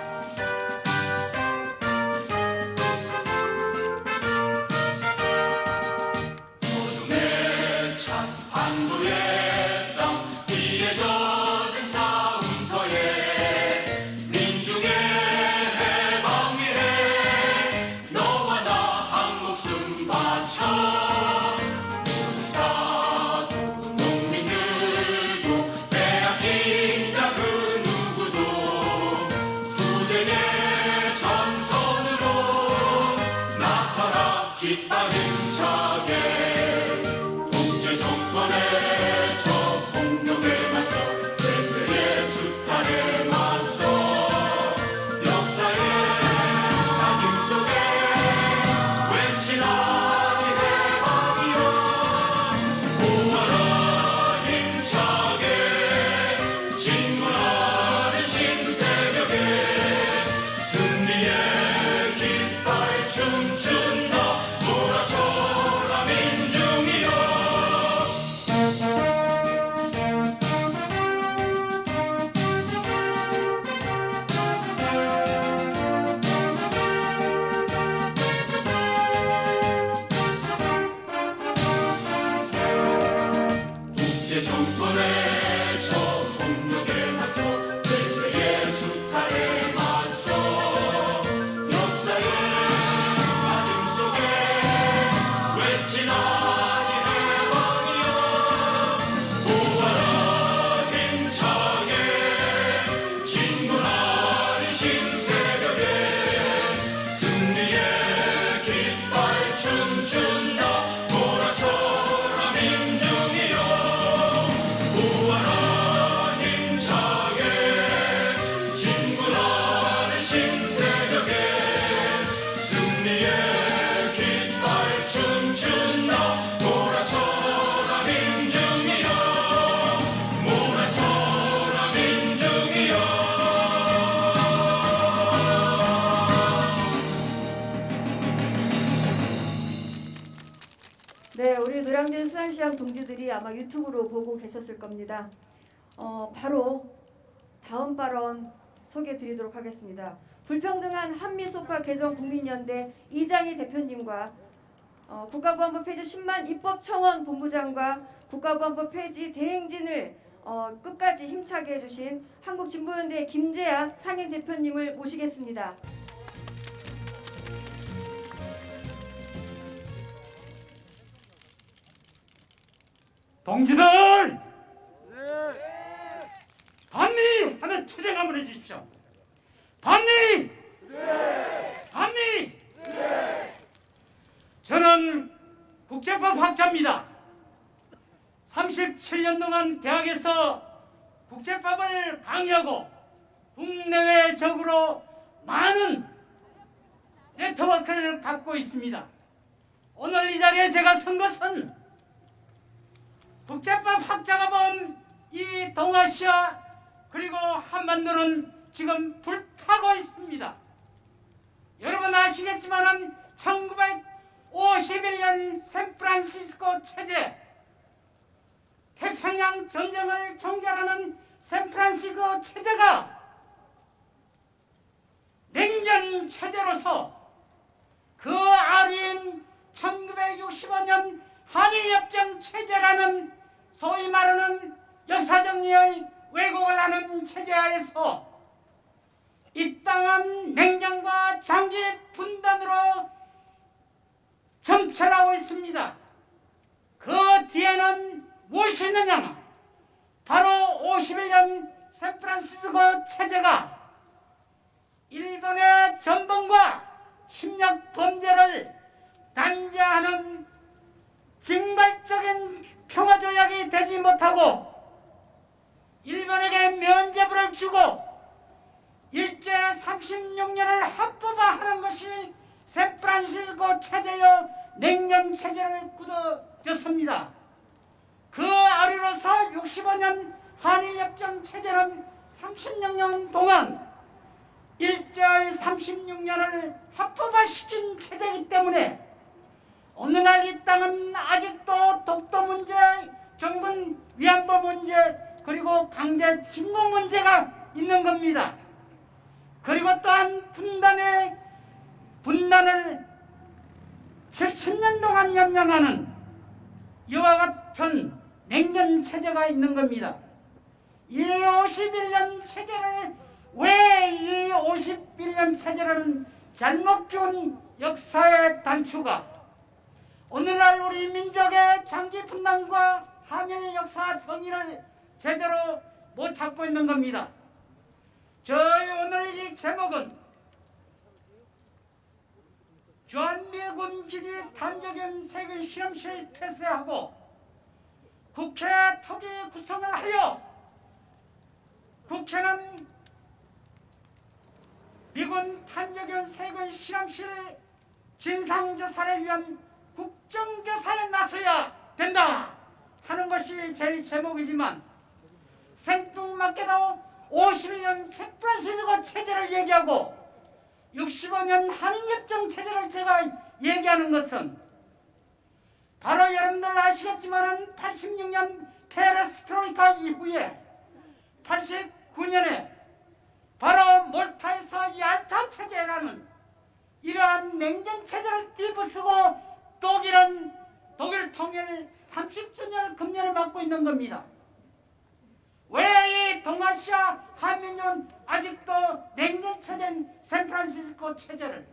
네, 우리 노량진 수산시장 동지들이 아마 유튜브로 보고 계셨을 겁니다. 바로 다음 발언 소개해 드리도록 하겠습니다. 불평등한 한미소파 개정 국민연대 이장희 대표님과 국가보안법 폐지 10만 입법청원 본부장과 국가보안법 폐지 대행진을 끝까지 힘차게 해주신 한국진보연대 김재아 상임 대표님을 모시겠습니다. 동지들! 반미 하는 투쟁 한번 해주십시오. 반미! 반미! 저는 국제법 학자입니다. 37년 동안 대학에서 국제법을 강의하고 국내외적으로 많은 네트워크를 갖고 있습니다. 오늘 이 자리에 제가 선 것은 국제법 학자가 본 이 동아시아 그리고 한반도는 지금 불타고 있습니다. 여러분 아시겠지만은 1951년 샌프란시스코 체제, 태평양 전쟁을 종결하는 샌프란시스코 체제가 냉전 체제로서 그 아래인 1965년 한일협정 체제라는 소위 말하는 역사정리의 왜곡을 하는 체제하에서 이 땅은 냉전과 장기 분단으로 점철하고 있습니다. 그 뒤에는 무엇이 있느냐? 바로 51년 샌프란시스코 체제가 일본의 전범과 침략 범죄를 단죄하는 징발적인 평화조약이 되지 못하고 일본에게 면죄부를 주고 일제 36년을 합법화하는 것이 샌프란시스코 체제여 냉전 체제를 굳어졌습니다. 그 아래로서 65년 한일협정 체제는 36년 동안 일제의 36년을 합법화시킨 체제이기 때문에 오늘날 이 땅은 아직도 독도 문제, 정군 위안부 문제, 그리고 강제 침공 문제가 있는 겁니다. 그리고 또한 분단을 70년 동안 연명하는 이와 같은 냉전 체제가 있는 겁니다. 이 51년 체제를 왜 이 51년 체제라는 잘못 키운 역사의 단추가 오늘날 우리 민족의 장기 분단과 한일 역사 정의를 제대로 못 찾고 있는 겁니다. 저희 오늘 이 제목은 주한미군 기지 탄저균 세계 실험실 폐쇄하고 국회 토기 구성을 하여 국회는 미군 탄저균 세계 실험실 진상조사를 위한 국정조사에 나서야 된다 하는 것이 제 제목이지만 생뚱맞게도 51년 샌프란시스코 체제를 얘기하고 65년 한일협정 체제를 제가 얘기하는 것은 바로 여러분들 아시겠지만 86년 페레스트로이카 이후에 89년에 바로 몰타에서 얄타 체제라는 이러한 냉전 체제를 뒤부수고 독일 통일 30주년을 금년에 맞고 있는 겁니다. 왜 이 동아시아 한민족은 아직도 냉전 체제인 샌프란시스코 체제를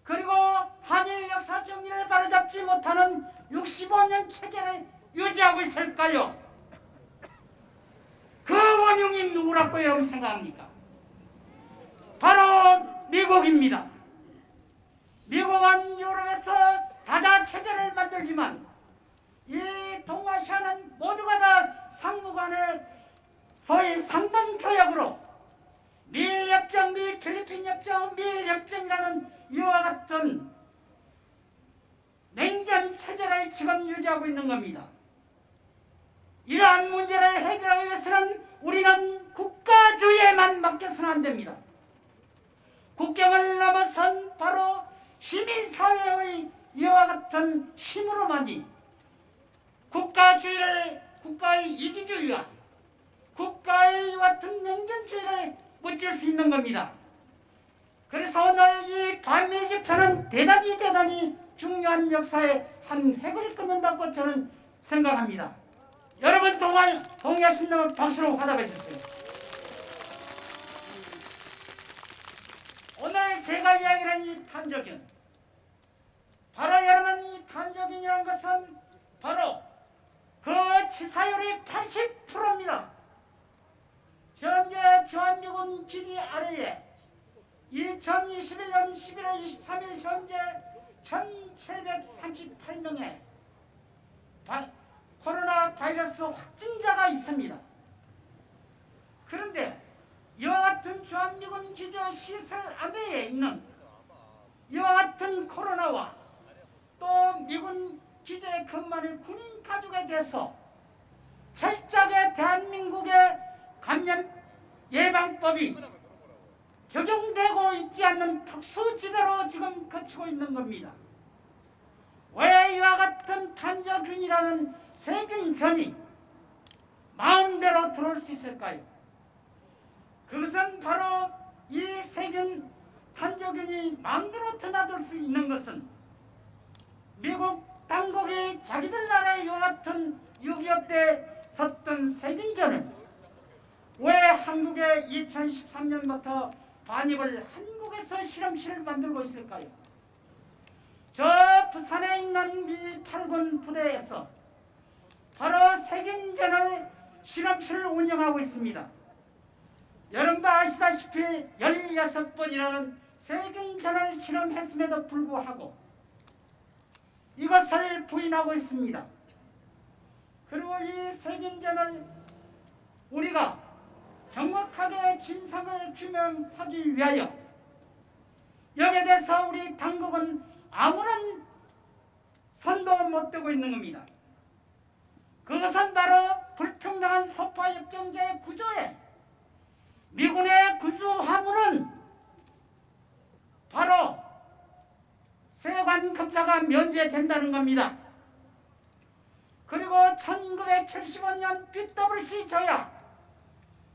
그리고 한일 역사 정리를 바로잡지 못하는 65년 체제를 유지하고 있을까요? 그 원흉이 누구라고 여러분 생각합니까? 바로 미국입니다. 미국은 유럽에서 다자 체제를 만들지만 이 동아시아는 모두가 다 상무간의 소위 상반조약으로 미일협정, 미필리핀협정, 미일협정이라는 이와 같은 냉전 체제를 지금 유지하고 있는 겁니다. 이러한 문제를 해결하기 위해서는 우리는 국가주의에만 맡겨서는 안 됩니다. 국경을 넘어선 바로 시민사회의 이와 같은 힘으로만이 국가의 이기주의와 국가의 같은 냉전주의를 무찔 수 있는 겁니다. 그래서 오늘 이 반미 집회는 대단히 중요한 역사의 한 획을 끊는다고 저는 생각합니다. 여러분 동의하신다면 박수로 화답해 주세요. 오늘 제가 이야기하는 이 탄저균, 바로 여러분 이 탄저균이라는 것은 바로 그 치사율이 80%입니다. 현재 주한미군 기지 아래에 2021년 11월 23일 현재 1738명의 코로나 바이러스 확진자가 있습니다. 그런데 이와 같은 주한미군 기지 시설 안에 있는 이와 같은 코로나와 또 미군 기지에 근무하는 군인 가족에 대해서 철저하게 대한민국의 감염 예방법이 적용되고 있지 않는 특수지대로 지금 거치고 있는 겁니다. 왜 이와 같은 탄저균이라는 세균전이 마음대로 들어올 수 있을까요? 그것은 바로 이 세균 탄저균이 마음대로 드나들 수 있는 것은 미국 당국이 자기들 나라의 이와 같은 6.25 때 썼던 세균전을 왜 한국에 2013년부터 반입을 한국에서 실험실을 만들고 있을까요? 저 부산에 있는 미 8군 부대에서 바로 세균전을 실험실을 운영하고 있습니다. 여러분도 아시다시피 16번이라는 세균전을 실험했음에도 불구하고 이것을 부인하고 있습니다. 그리고 이 세균전을 우리가 정확하게 진상을 규명하기 위하여 여기에 대해서 우리 당국은 아무런 선도 못 대고 있는 겁니다. 그것은 바로 불평등한 소파협정제 구조에 미군의 군수 화물은 바로 세관 검사가 면제된다는 겁니다. 그리고 1975년 BWC 조약,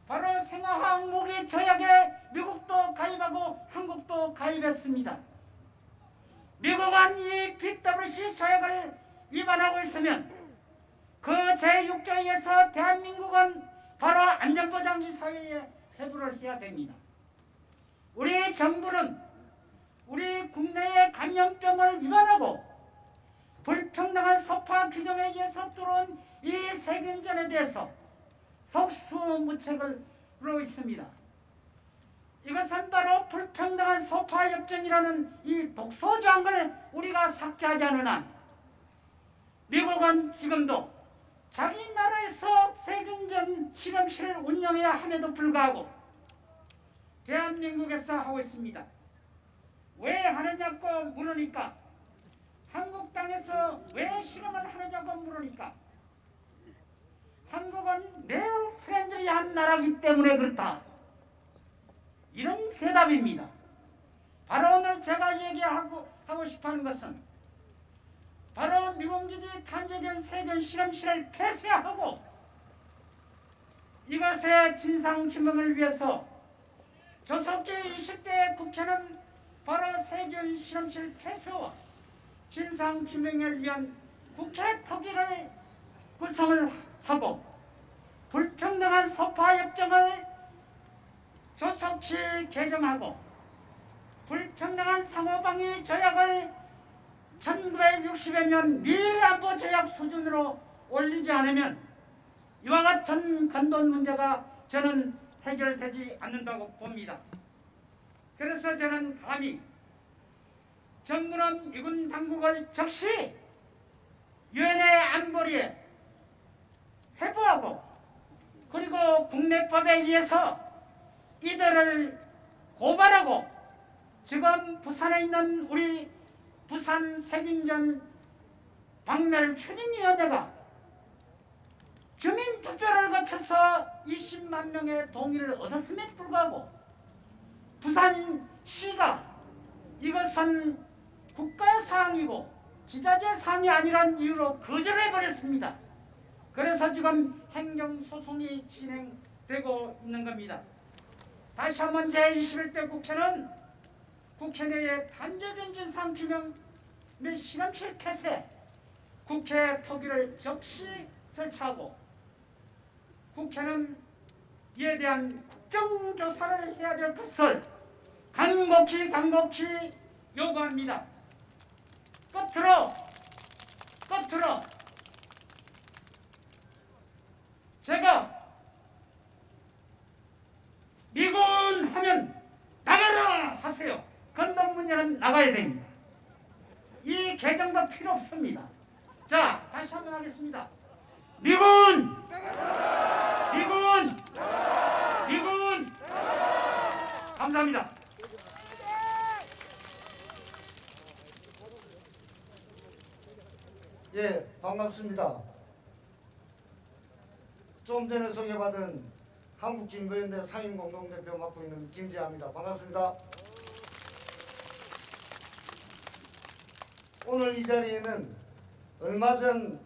바로 생화학 무기 조약에 미국도 가입하고 한국도 가입했습니다. 미국은 이 BWC 조약을 위반하고 있으면 그 제6조에 의해서 대한민국은 바로 안전보장기 사회에 회부를 해야 됩니다. 우리 정부는 우리 국내의 감염병을 위반하고 불평등한 소파 규정에 의해서 들어온 이 세균전에 대해서 속수무책으로 있습니다. 이것은 바로 불평등한 소파협정이라는 이 독소조항을 우리가 삭제하지 않은 한 미국은 지금도 자기 나라에서 세균전 실험실을 운영해야 함에도 불구하고 대한민국에서 하고 있습니다. 왜 하느냐고 물으니까, 한국 땅에서 왜 실험을 하느냐고 물으니까 한국은 매우 프렌들리한 나라이기 때문에 그렇다, 이런 대답입니다. 바로 오늘 제가 얘기하고 싶어하는 것은 바로 미군기지 탄저균 세균 실험실을 폐쇄하고 이것의 진상규명을 위해서 조석기 20대 국회는 바로 세균 실험실 폐쇄와 진상규명을 위한 국회 특위를 구성을 하고 불평등한 소파협정을 조속히 개정하고 불평등한 상호방위 조약을 1960여 년 미일안보 조약 수준으로 올리지 않으면 이와 같은 간돈 문제가 저는 해결되지 않는다고 봅니다. 그래서 저는 감히 정부는 미군 당국을 즉시 유엔의 안보리에 회부하고 그리고 국내법에 의해서 이들을 고발하고 지금 부산에 있는 우리 부산 세균전 박멸 추진위원회가 주민투표를 거쳐서 20만 명의 동의를 얻었음에도 불구하고 부산시가 이것은 국가 사항이고 지자체 사항이 아니란 이유로 거절해버렸습니다. 그래서 지금 행정소송이 진행되고 있는 겁니다. 다시 한번 제21대 국회는 국회 내에 탄저균 진상규명 및 실험실 폐쇄, 국회 특위를 즉시 설치하고 국회는 이에 대한 국정조사를 해야 될 것을 간곡히 요구합니다. 끝으로 제가 미군 하면 나가라 하세요. 건너문제는 나가야 됩니다. 이 개정도 필요 없습니다. 자, 다시 한번 하겠습니다. 미군! 감사합니다. 예, 반갑습니다. 좀 전에 소개받은 한국진보연대 상임공동대표 맡고 있는 김재합니다. 반갑습니다. 오늘 이 자리에는 얼마 전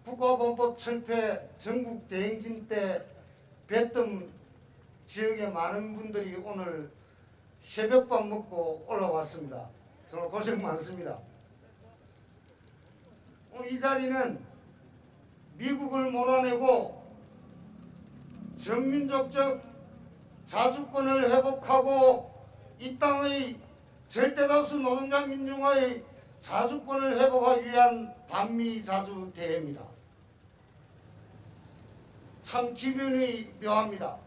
국가본법 철폐 전국 대행진 때 뵀던 지역의 많은 분들이 오늘 새벽밥 먹고 올라왔습니다. 정말 고생 많습니다. 오늘 이 자리는 미국을 몰아내고 전민족적 자주권을 회복하고 이 땅의 절대다수 노동자 민중화의 자주권을 회복하기 위한 반미자주대회입니다. 참 기분이 묘합니다.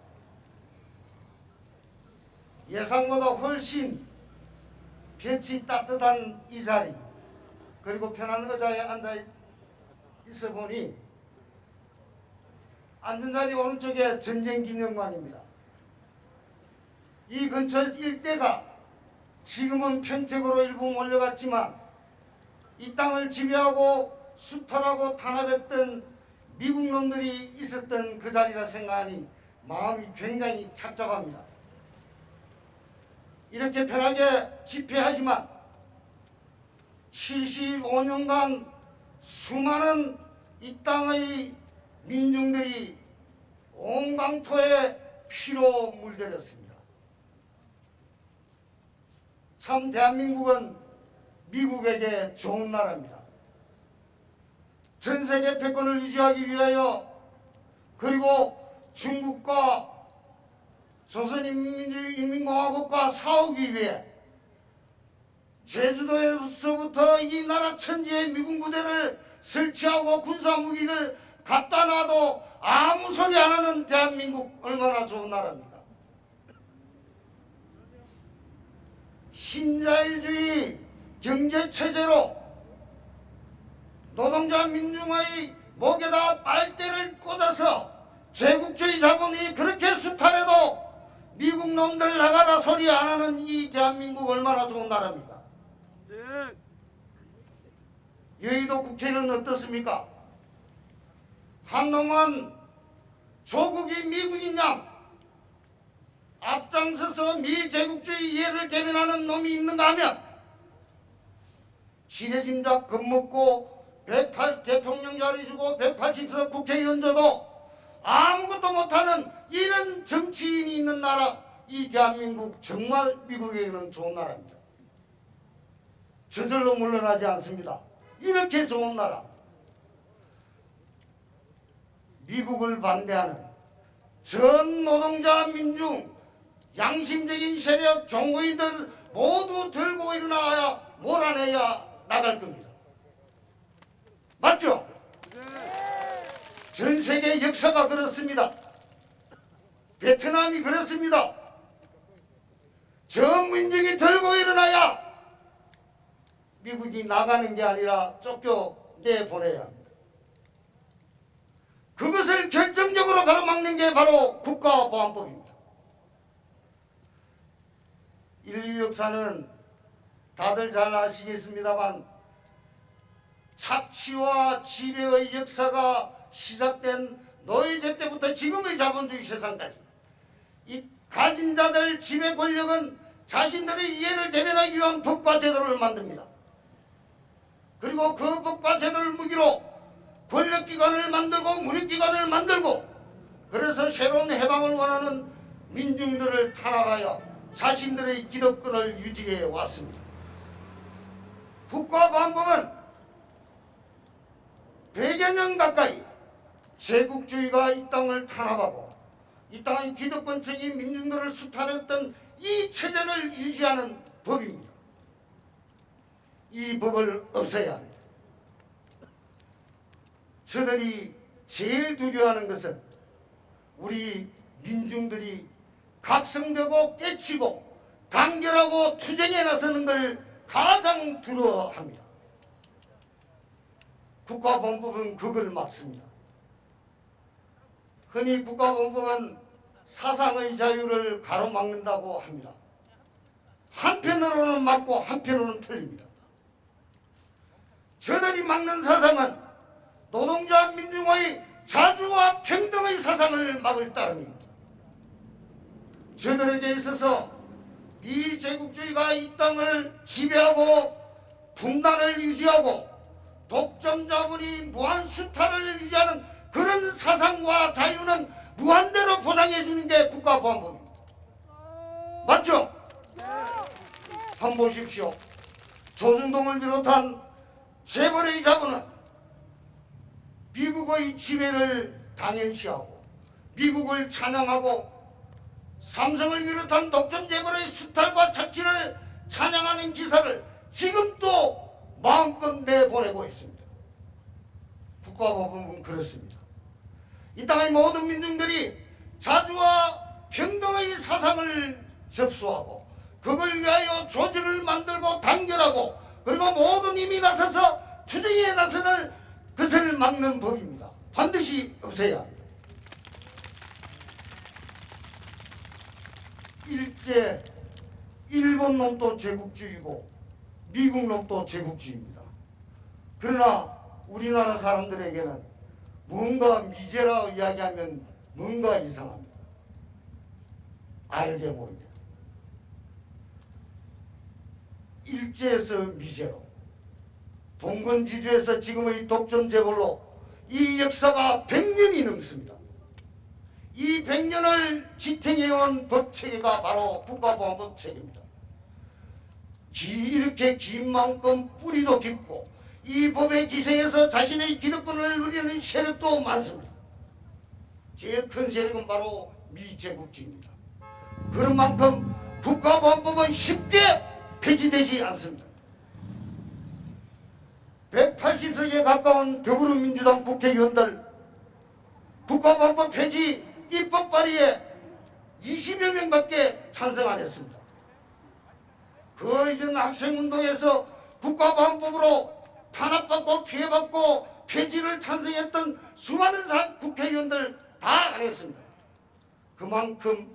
예상보다 훨씬 볕이 따뜻한 이 자리, 그리고 편한 의자에 앉아 있어 보니 앉은 자리 오른쪽에 전쟁기념관입니다. 이 근처 일대가 지금은 평택으로 일부 몰려갔지만 이 땅을 지배하고 수탈하고 탄압했던 미국 놈들이 있었던 그 자리라 생각하니 마음이 굉장히 착잡합니다. 이렇게 편하게 집회하지만 75년간 수많은 이 땅의 민중들이 온 강토에 피로 물들였습니다. 참 대한민국은 미국에게 좋은 나라입니다. 전 세계 패권을 유지하기 위하여, 그리고 중국과 조선인민공화국과 싸우기 위해 제주도에서부터 이 나라 천지에 미군 부대를 설치하고 군사무기를 갖다 놔도 아무 소리 안 하는 대한민국, 얼마나 좋은 나라입니까? 신자유주의 경제체제로 노동자 민중의 목에다 빨대를 꽂아서 제국주의 자본이 그렇게 수탈해도 미국 놈들 나가라 소리 안 하는 이 대한민국, 얼마나 좋은 나라입니까? 여의도 국회는 어떻습니까? 한 놈은 조국이 미국이냐, 앞장서서 미제국주의 이해를 대변하는 놈이 있는가 하면 지네짐작 겁먹고 180 대통령 자리 주고 180석 국회의원 줘도 아무것도 못하는 이런 정치인이 있는 나라, 이 대한민국 정말 미국에게는 좋은 나라입니다. 저절로 물러나지 않습니다. 이렇게 좋은 나라, 미국을 반대하는 전 노동자 민중 양심적인 세력 종거인들 모두 들고 일어나야 몰아내야 나갈 겁니다. 맞죠? 전 세계 역사가 그렇습니다. 베트남이 그렇습니다. 전 민족이 들고 일어나야 미국이 나가는 게 아니라 쫓겨내보내야 합니다. 그것을 결정적으로 가로막는 게 바로 국가보안법입니다. 인류 역사는 다들 잘 아시겠습니다만 착취와 지배의 역사가 시작된 노예제 때부터 지금의 자본주의 세상까지 이 가진 자들 지배 권력은 자신들의 이해를 대변하기 위한 법과 제도를 만듭니다. 그리고 그 법과 제도를 무기로 권력기관을 만들고 문익기관을 만들고, 그래서 새로운 해방을 원하는 민중들을 탄압하여 자신들의 기득권을 유지해 왔습니다. 국가보안법은 100여 년 가까이 제국주의가 이 땅을 탄압하고 이 땅의 기득권층인 민중들을 수탈했던 이 체제를 유지하는 법입니다. 이 법을 없애야 합니다. 저들이 제일 두려워하는 것은 우리 민중들이 각성되고 깨치고 단결하고 투쟁에 나서는 걸 가장 두려워합니다. 국가본법은 그걸 막습니다. 흔히 국가본법은 사상의 자유를 가로막는다고 합니다. 한편으로는 맞고 한편으로는 틀립니다. 저들이 막는 사상은 노동자 민중의 자주와 평등의 사상을 막을 따름입니다. 저들에게 있어서 비제국주의가 이 땅을 지배하고 분단을 유지하고 독점 자본이 무한 수탈을 유지하는 그런 사상과 자유는 무한대로 보장해 주는 게 국가보안법입니다. 맞죠? 한번 보십시오. 조중동을 비롯한 재벌의 자본은 미국의 지배를 당연시하고 미국을 찬양하고 삼성을 비롯한 독점 재벌의 수탈과 착취를 찬양하는 기사를 지금도 마음껏 내보내고 있습니다. 국가법은 그렇습니다. 이 땅의 모든 민중들이 자주와 평등의 사상을 접수하고 그걸 위하여 조직을 만들고 단결하고 그리고 모든 힘이 나서서 투쟁에 나서는 것을 막는 법입니다. 반드시 없애야 합니다. 일제 일본 놈도 제국주의고 미국 놈도 제국주의입니다. 그러나 우리나라 사람들에게는 뭔가 미제라 이야기하면 뭔가 이상합니다. 알게 모르게. 일제에서 미제로 봉건지주에서 지금의 독점 재벌로 이 역사가 100년이 넘습니다. 이 100년을 지탱해온 법체계가 바로 국가보안법 체계입니다. 이렇게 긴 만큼 뿌리도 깊고 이 법의 기생에서 자신의 기득권을 누리는 세력도 많습니다. 제일 큰 세력은 바로 미제국주의입니다. 그런 만큼 국가보안법은 쉽게 폐지되지 않습니다. 180석에 가까운 더불어민주당 국회의원들 국가보안법 폐지 입법 발의에 20여 명밖에 찬성 안 했습니다. 그 이전 학생운동에서 국가보안법으로 탄압받고 피해받고 폐지를 찬성했던 수많은 국회의원들 다 안 했습니다. 그만큼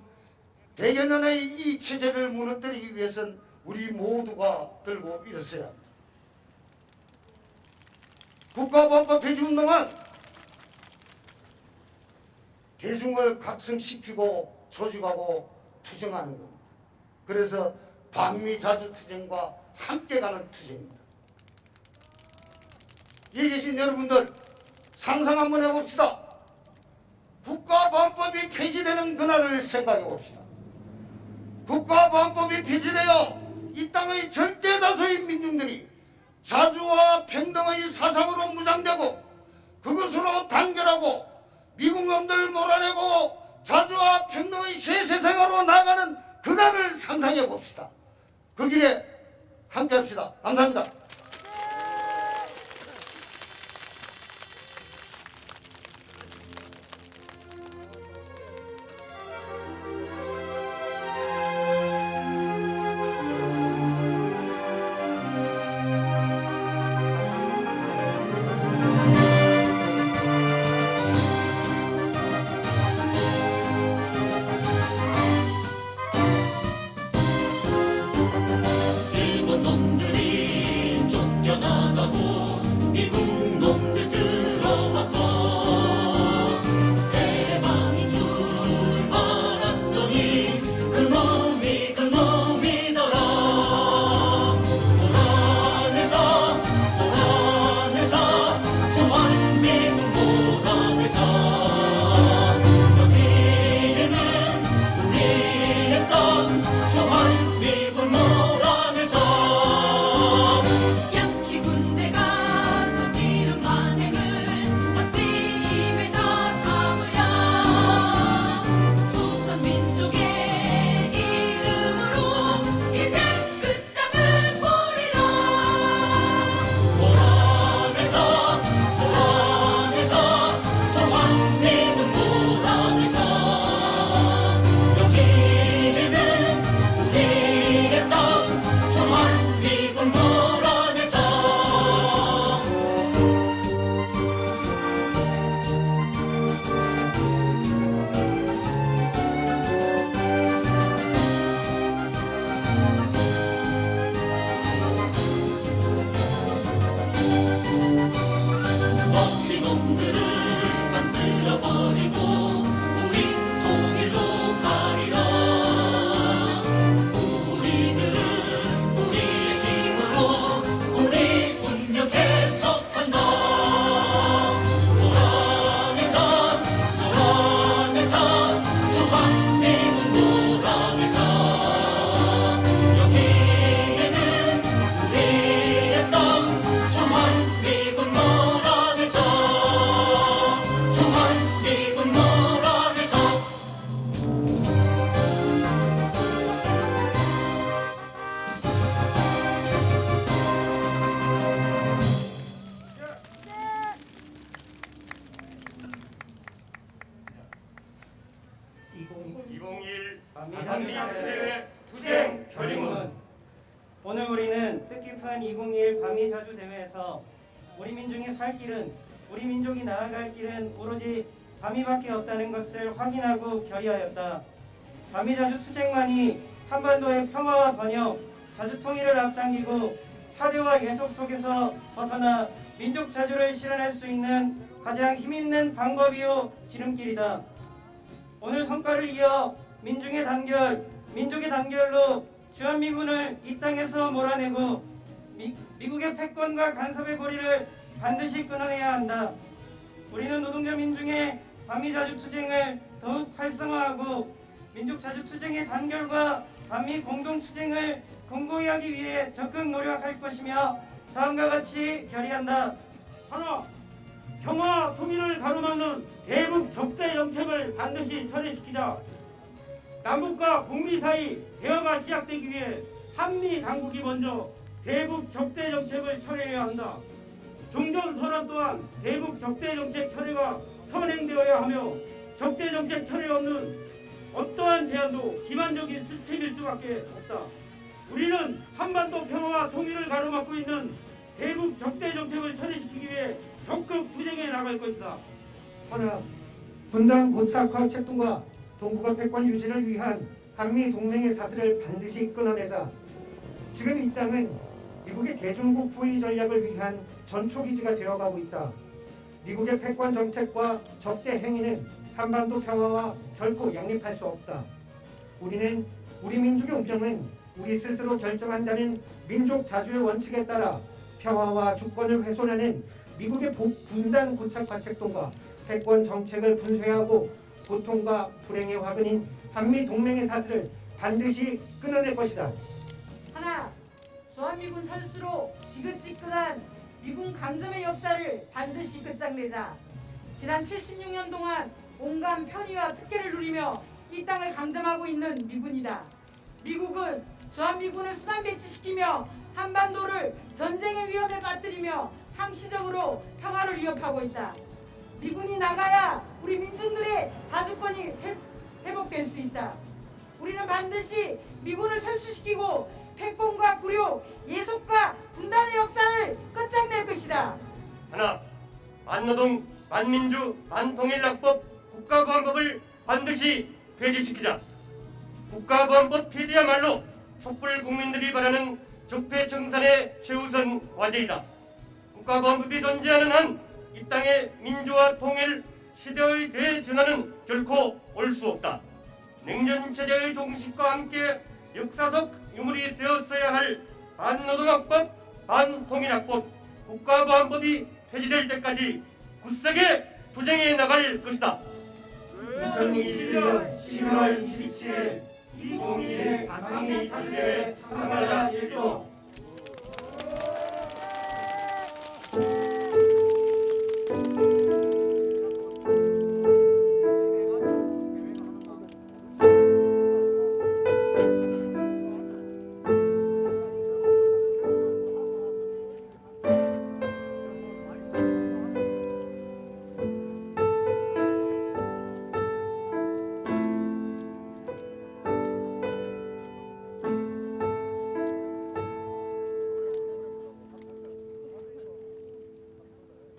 100여 년의 이 체제를 무너뜨리기 위해서는 우리 모두가 들고 일어서야 합니다. 국가보안법 폐지운동은 대중을 각성시키고 조직하고 투쟁하는 겁니다. 그래서 반미자주투쟁과 함께 가는 투쟁입니다. 여기 계신 여러분들 상상 한번 해봅시다. 국가보안법이 폐지되는 그날을 생각해 봅시다. 국가보안법이 폐지되어 이 땅의 절대 다수의 민중들이 자주와 평등의 사상으로 무장되고 그것으로 단결하고 미국 놈들 몰아내고 자주와 평등의 새 세상으로 나아가는 그날을 상상해 봅시다. 그 길에 함께 합시다. 감사합니다. 일본 놈들이 쫓겨나가고 미국 놈들 들어와서 해방인 줄 알았더니 그놈이더라. 몰아내자 주한미군 몰아내자. 여기에는 우리의 땅 주한미군 몰아내자. 양키군 2021 밤이자주대회에서 우리 민중이 살 길은, 우리 민족이 나아갈 길은 오로지 밤이밖에 없다는 것을 확인하고 결의하였다. 밤이자주 투쟁만이 한반도의 평화와 번영, 자주 통일을 앞당기고 사대와 예속 속에서 벗어나 민족 자주를 실현할 수 있는 가장 힘있는 방법이요 지름길이다. 오늘 성과를 이어 민중의 단결, 민족의 단결로 주한미군을 이 땅에서 몰아내고 미국의 패권과 간섭의 고리를 반드시 끊어내야 한다. 우리는 노동자 민중의 반미자주 투쟁을 더욱 활성화하고 민족 자주 투쟁의 단결과 반미 공동 투쟁을 공고히 하기 위해 적극 노력할 것이며 다음과 같이 결의한다. 하나, 평화 통일을 가로막는 대북 적대 정책을 반드시 철회시키자. 남북과 북미 사이 대화가 시작되기 위해 한미 당국이 먼저 대북 적대 정책을 철회해야 한다. 종전선언 또한 대북 적대 정책 철회가 선행되어야 하며 적대 정책 철회 없는 어떠한 제안도 기만적인 수치일 수밖에 없다. 우리는 한반도 평화와 통일을 가로막고 있는 대북 적대 정책을 철회시키기 위해 적극 투쟁해 나갈 것이다. 하나, 분단 고착화 책동과 동북아 패권 유지를 위한 한미 동맹의 사슬을 반드시 끊어내자. 지금 이 땅은 미국의 대중국 포위 전략을 위한 전초기지가 되어가고 있다. 미국의 패권 정책과 적대 행위는 한반도 평화와 결코 양립할 수 없다. 우리는 우리 민족의 운명은 우리 스스로 결정한다는 민족 자주의 원칙에 따라 평화와 주권을 훼손하는 미국의 분단 고착화 책동과 패권 정책을 분쇄하고 고통과 불행의 화근인 한미 동맹의 사슬을 반드시 끊어낼 것이다. 하나, 주한미군 철수로 지긋지긋한 미군 강점의 역사를 반드시 끝장내자. 지난 76년 동안 온갖 편의와 특혜를 누리며 이 땅을 강점하고 있는 미군이다. 미국은 주한미군을 수단 배치시키며 한반도를 전쟁의 위험에 빠뜨리며 항시적으로 평화를 위협하고 있다. 미군이 나가야 우리 민중들의 자주권이 회복될 수 있다. 우리는 반드시 미군을 철수시키고 패권과 굴욕, 예속과 분단의 역사를 끝장낼 것이다. 하나, 반노동, 반민주, 반통일낙법, 국가보안법을 반드시 폐지시키자. 국가보안법 폐지야말로 촛불 국민들이 바라는 적폐청산의 최우선 과제이다. 국가보안법이 존재하는 한 이 땅의 민주화 통일 시대의 대전환은 결코 올 수 없다. 냉전체제의 종식과 함께 역사적 유물이 되었어야 할 반노동학법, 반통일학법, 국가보안법이 폐지될 때까지 굳세게 투쟁해 나갈 것이다. 2021년 12월 27일 2021 한미 자주대회 참가자 1조.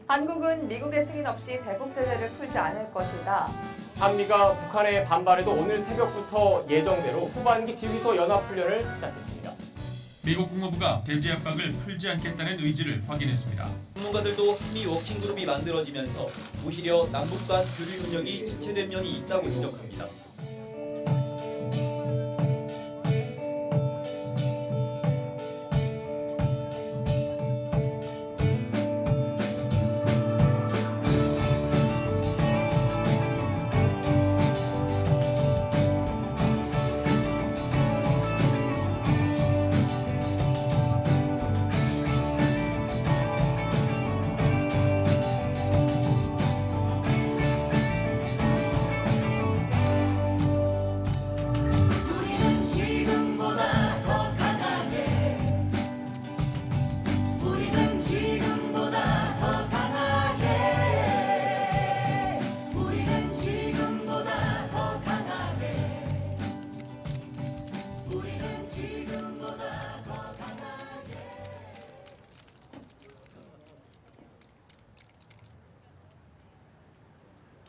한국은 미국의 승인 없이 대북 제재를 풀지 않을 것이다. 한미가 북한의 반발에도 오늘 새벽부터 예정대로 후반기 지휘소 연합훈련을 시작했습니다. 미국 국무부가 대지 압박을 풀지 않겠다는 의지를 확인했습니다. 전문가들도 한미 워킹그룹이 만들어지면서 오히려 남북 간 교류 협력이 지체된 면이 있다고 지적합니다.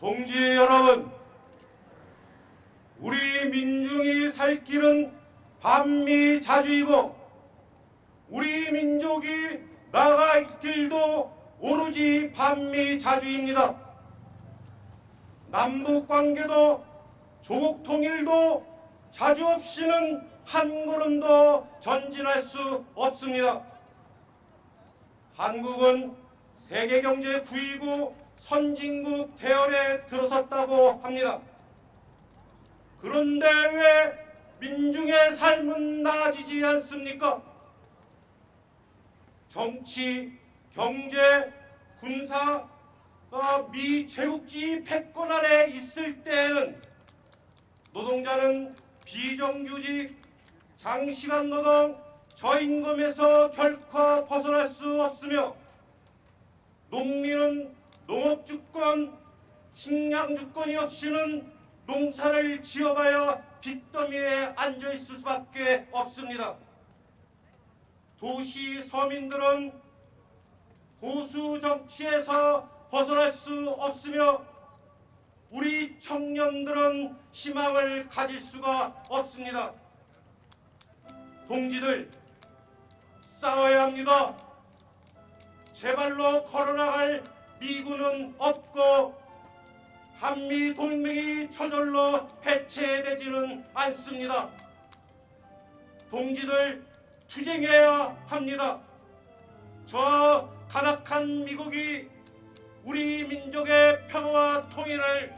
동지 여러분, 우리 민중이 살 길은 반미 자주이고 우리 민족이 나아갈 길도 오로지 반미 자주입니다. 남북 관계도 조국 통일도 자주 없이는 한 걸음도 전진할 수 없습니다. 한국은 세계 경제 9위국 선진국 대열에 들어섰다고 합니다. 그런데 왜 민중의 삶은 나아지지 않습니까? 정치, 경제, 군사, 미 제국주의 패권 아래 있을 때에는 노동자는 비정규직, 장시간 노동, 저임금에서 결코 벗어날 수 없으며 농민은 농업주권, 식량주권이 없이는 농사를 지어봐야 빚더미에 앉아있을 수밖에 없습니다. 도시 서민들은 보수 정치에서 벗어날 수 없으며 우리 청년들은 희망을 가질 수가 없습니다. 동지들, 싸워야 합니다. 제발로 걸어나갈 미군은 없고 한미 동맹이 저절로 해체되지는 않습니다. 동지들, 투쟁해야 합니다. 저 간악한 미국이 우리 민족의 평화와 통일을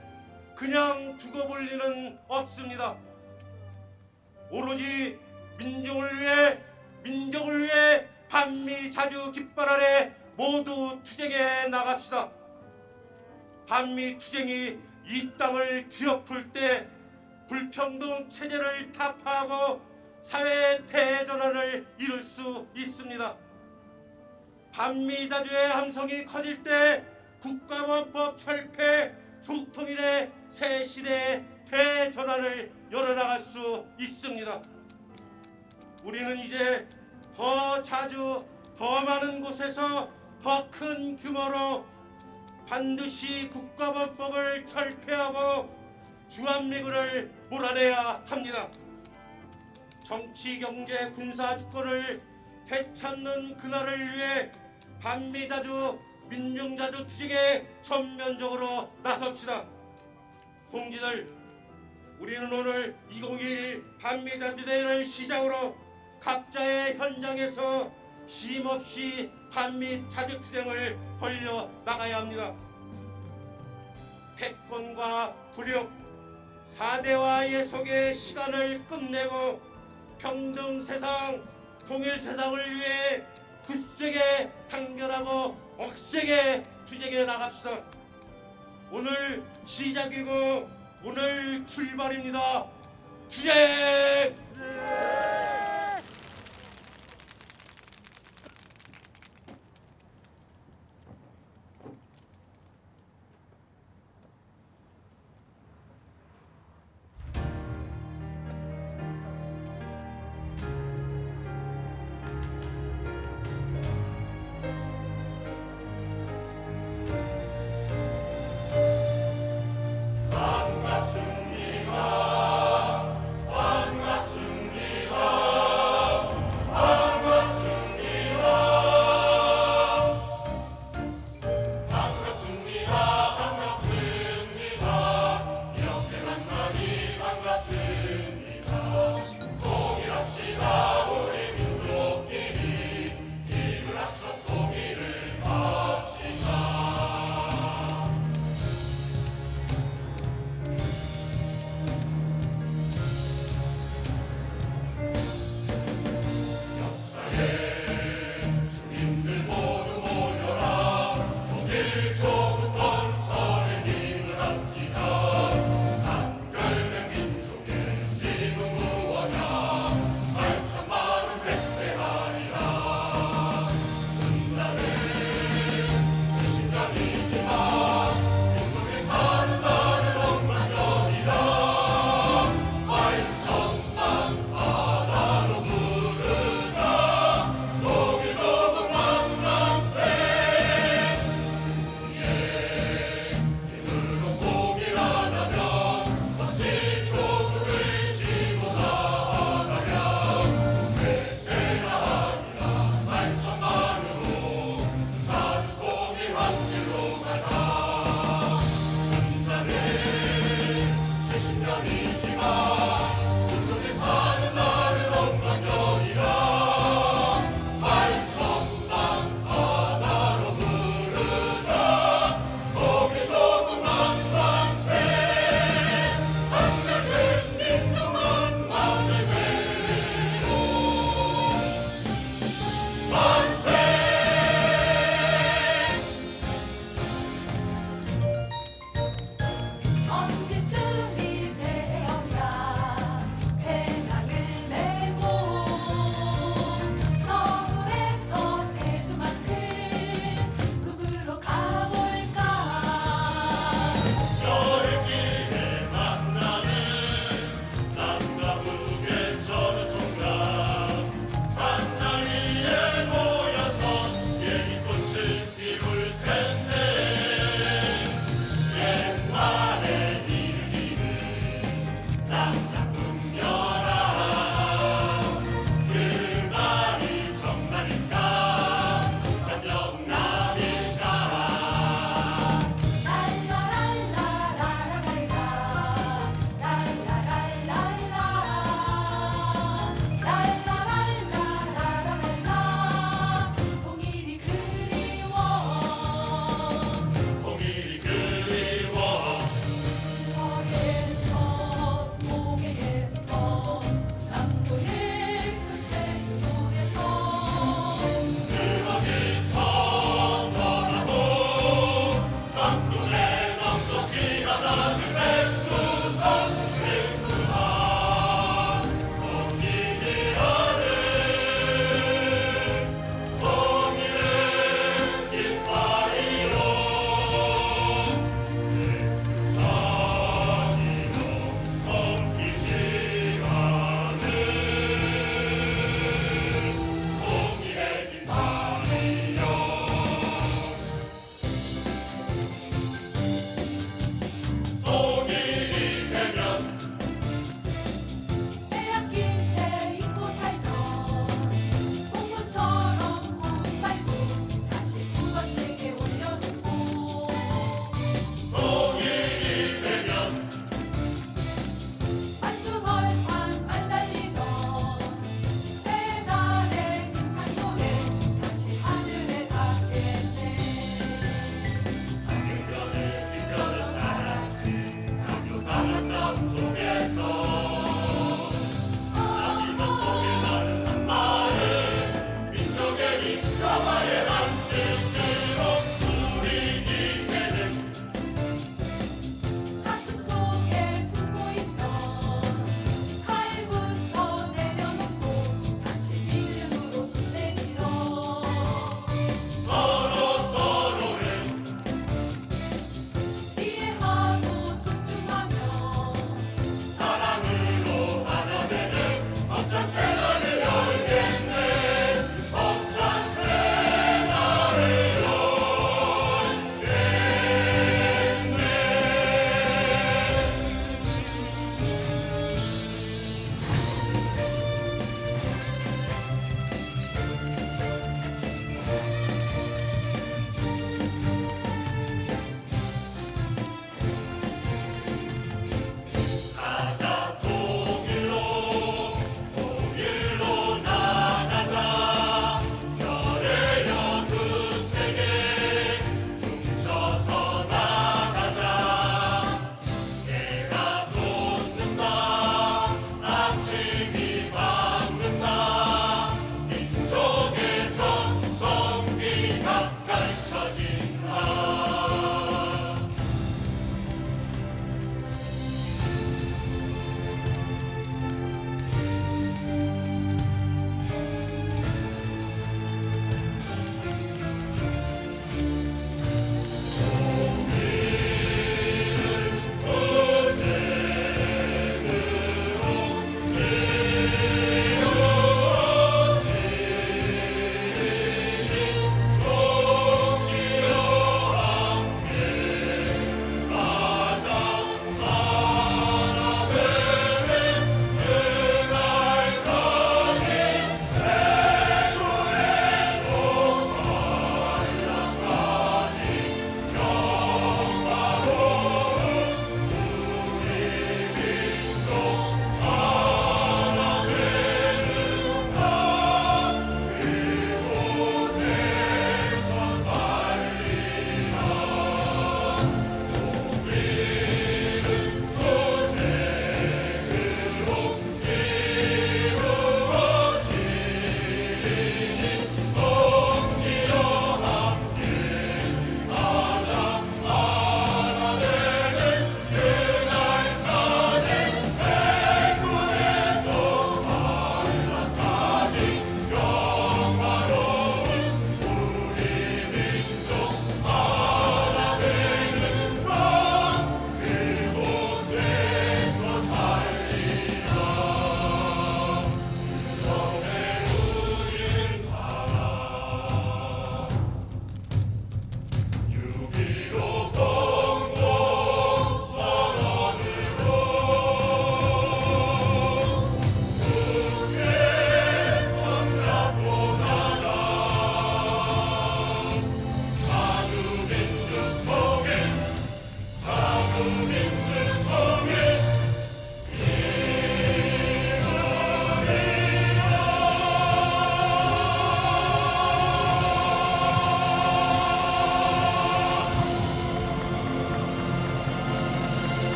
그냥 두고 볼 리는 없습니다. 오로지 민족을 위해 반미 자주 깃발 아래 모두 투쟁해 나갑시다. 반미 투쟁이 이 땅을 뒤엎을 때 불평등 체제를 타파하고 사회 대전환을 이룰 수 있습니다. 반미 자주의 함성이 커질 때 국가원법 철폐, 조국 통일의 새 시대의 대전환을 열어나갈 수 있습니다. 우리는 이제 더 자주, 더 많은 곳에서 더 큰 규모로 반드시 국가원법을 철폐하고 주한미군을 몰아내야 합니다. 정치, 경제, 군사 주권을 되찾는 그날을 위해 반미자주, 민중자주 투쟁에 전면적으로 나섭시다. 동지들, 우리는 오늘 2021 반미자주 대회를 시작으로 각자의 현장에서 쉼없이 반미 자주 투쟁을 벌려 나가야 합니다. 패권과 굴욕, 사대화의 속에 시간을 끝내고 평등 세상, 통일 세상을 위해 굳세게 단결하고 억세게 투쟁해 나갑시다. 오늘 시작이고 오늘 출발입니다. 투쟁! 반갑습니다. 반갑습니다. 다 감춰진다.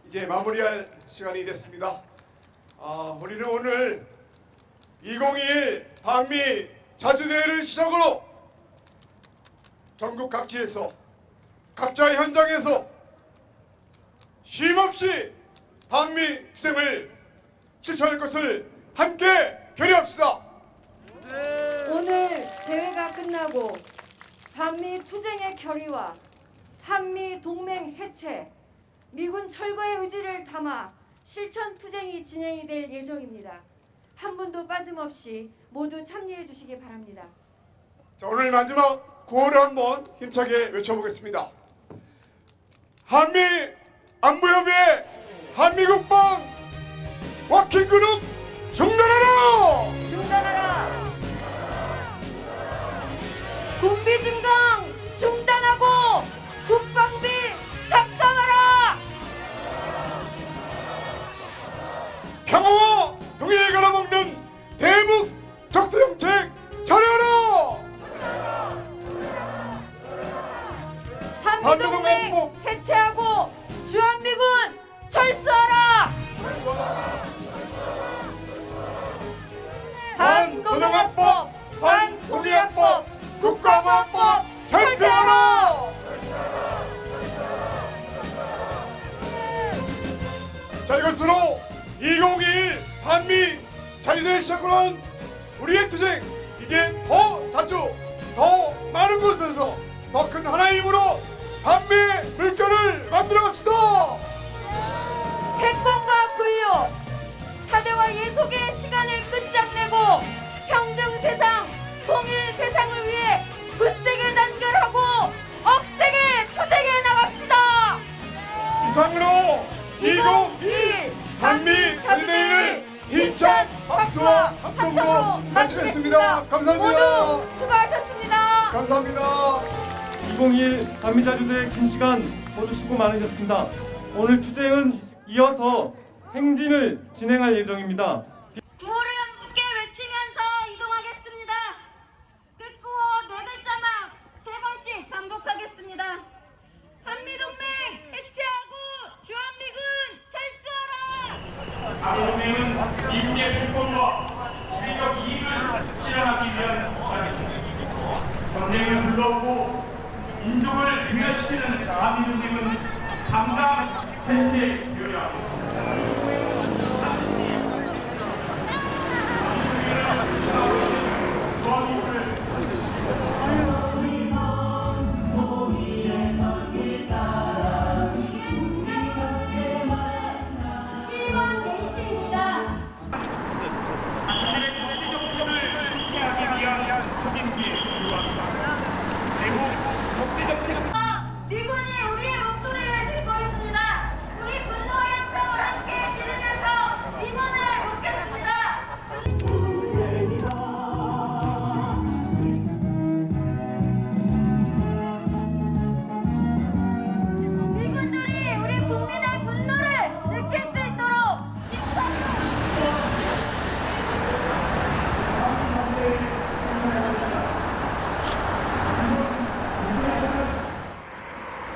이제 마무리할 시간이 됐습니다. 우리는 오늘 2021 반미 자주대회를 시작으로 전국 각지에서 각자의 현장에서 쉼없이 반미 투쟁을 실천할 것을 함께 결의합시다. 오늘 대회가 끝나고 반미 투쟁의 결의와 한미 동맹 해체, 미군 철거의 의지를 담아 실천 투쟁이 진행이 될 예정입니다. 한 분도 빠짐없이 모두 참여해 주시기 바랍니다. 자, 오늘 마지막 구호를 한번 힘차게 외쳐보겠습니다. 한미 안보협의 한미국방 워킹그룹 중단하라! 중단하라! 군비 증강 중단하고 국방비 삭감하라! 평화와 통일을 갈아먹는 대북 적대 정책 철회하라! 한미동맹 해체하고 주한미군 철수하라! 반노동학법, 반통일학법, 국가보안법 철폐하라! 자, 이것으로 2021 한미 자주대회 시작으로 하는 우리의 투쟁, 이제 더 자주 더 많은 곳에서 더 큰 하나의 힘으로 반미의 물결을 만들어 갑시다. 패권과 군료, 사대와 예속의 시간을 끝장내고 평등 세상, 통일 세상을 위해 굳세게 단결하고 억세게 투쟁해 나갑시다. 이상으로 2021 한미 자주대회를 힘찬 박수와 함성으로 마치겠습니다. 감사합니다. 모두 수고하셨습니다. 감사합니다. 2021 반미자주대회 긴 시간 모두 수고 많으셨습니다. 오늘 투쟁은 이어서 행진을 진행할 예정입니다. 구호를 함께 외치면서 이동하겠습니다. 끝구호 4글자만 3번씩 반복하겠습니다. 한미 강호동맹은 미국의 패권과 지리적 이익을 실현하기 위한 수단입니다. 전쟁을 불러오고 민족을 위멸시키는 한미동맹은 당장 해체되어야 합니다. 자신들의 정치 정책을 피하기 위한 책임지에 요구합니다. 대북 적대 정책 미군이 우리의 목소리를 듣고 있습니다. 우리 분노의 함성을 함께 지르면서 미문을 묻겠습니다. 미군들이 우리 국민의 분노를 느낄 수 있도록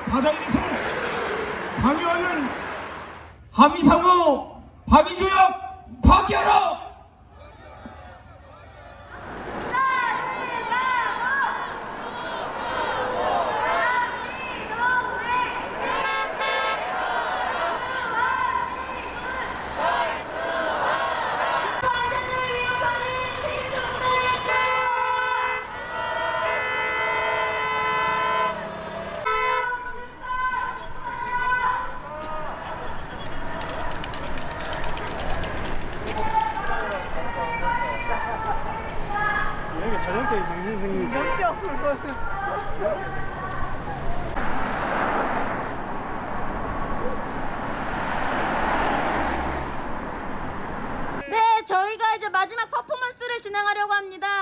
사단에서 강요하는 한미상호 한미조약 파기하라! 전형적인 정신승리. 네, 저희가 이제 마지막 퍼포먼스를 진행하려고 합니다.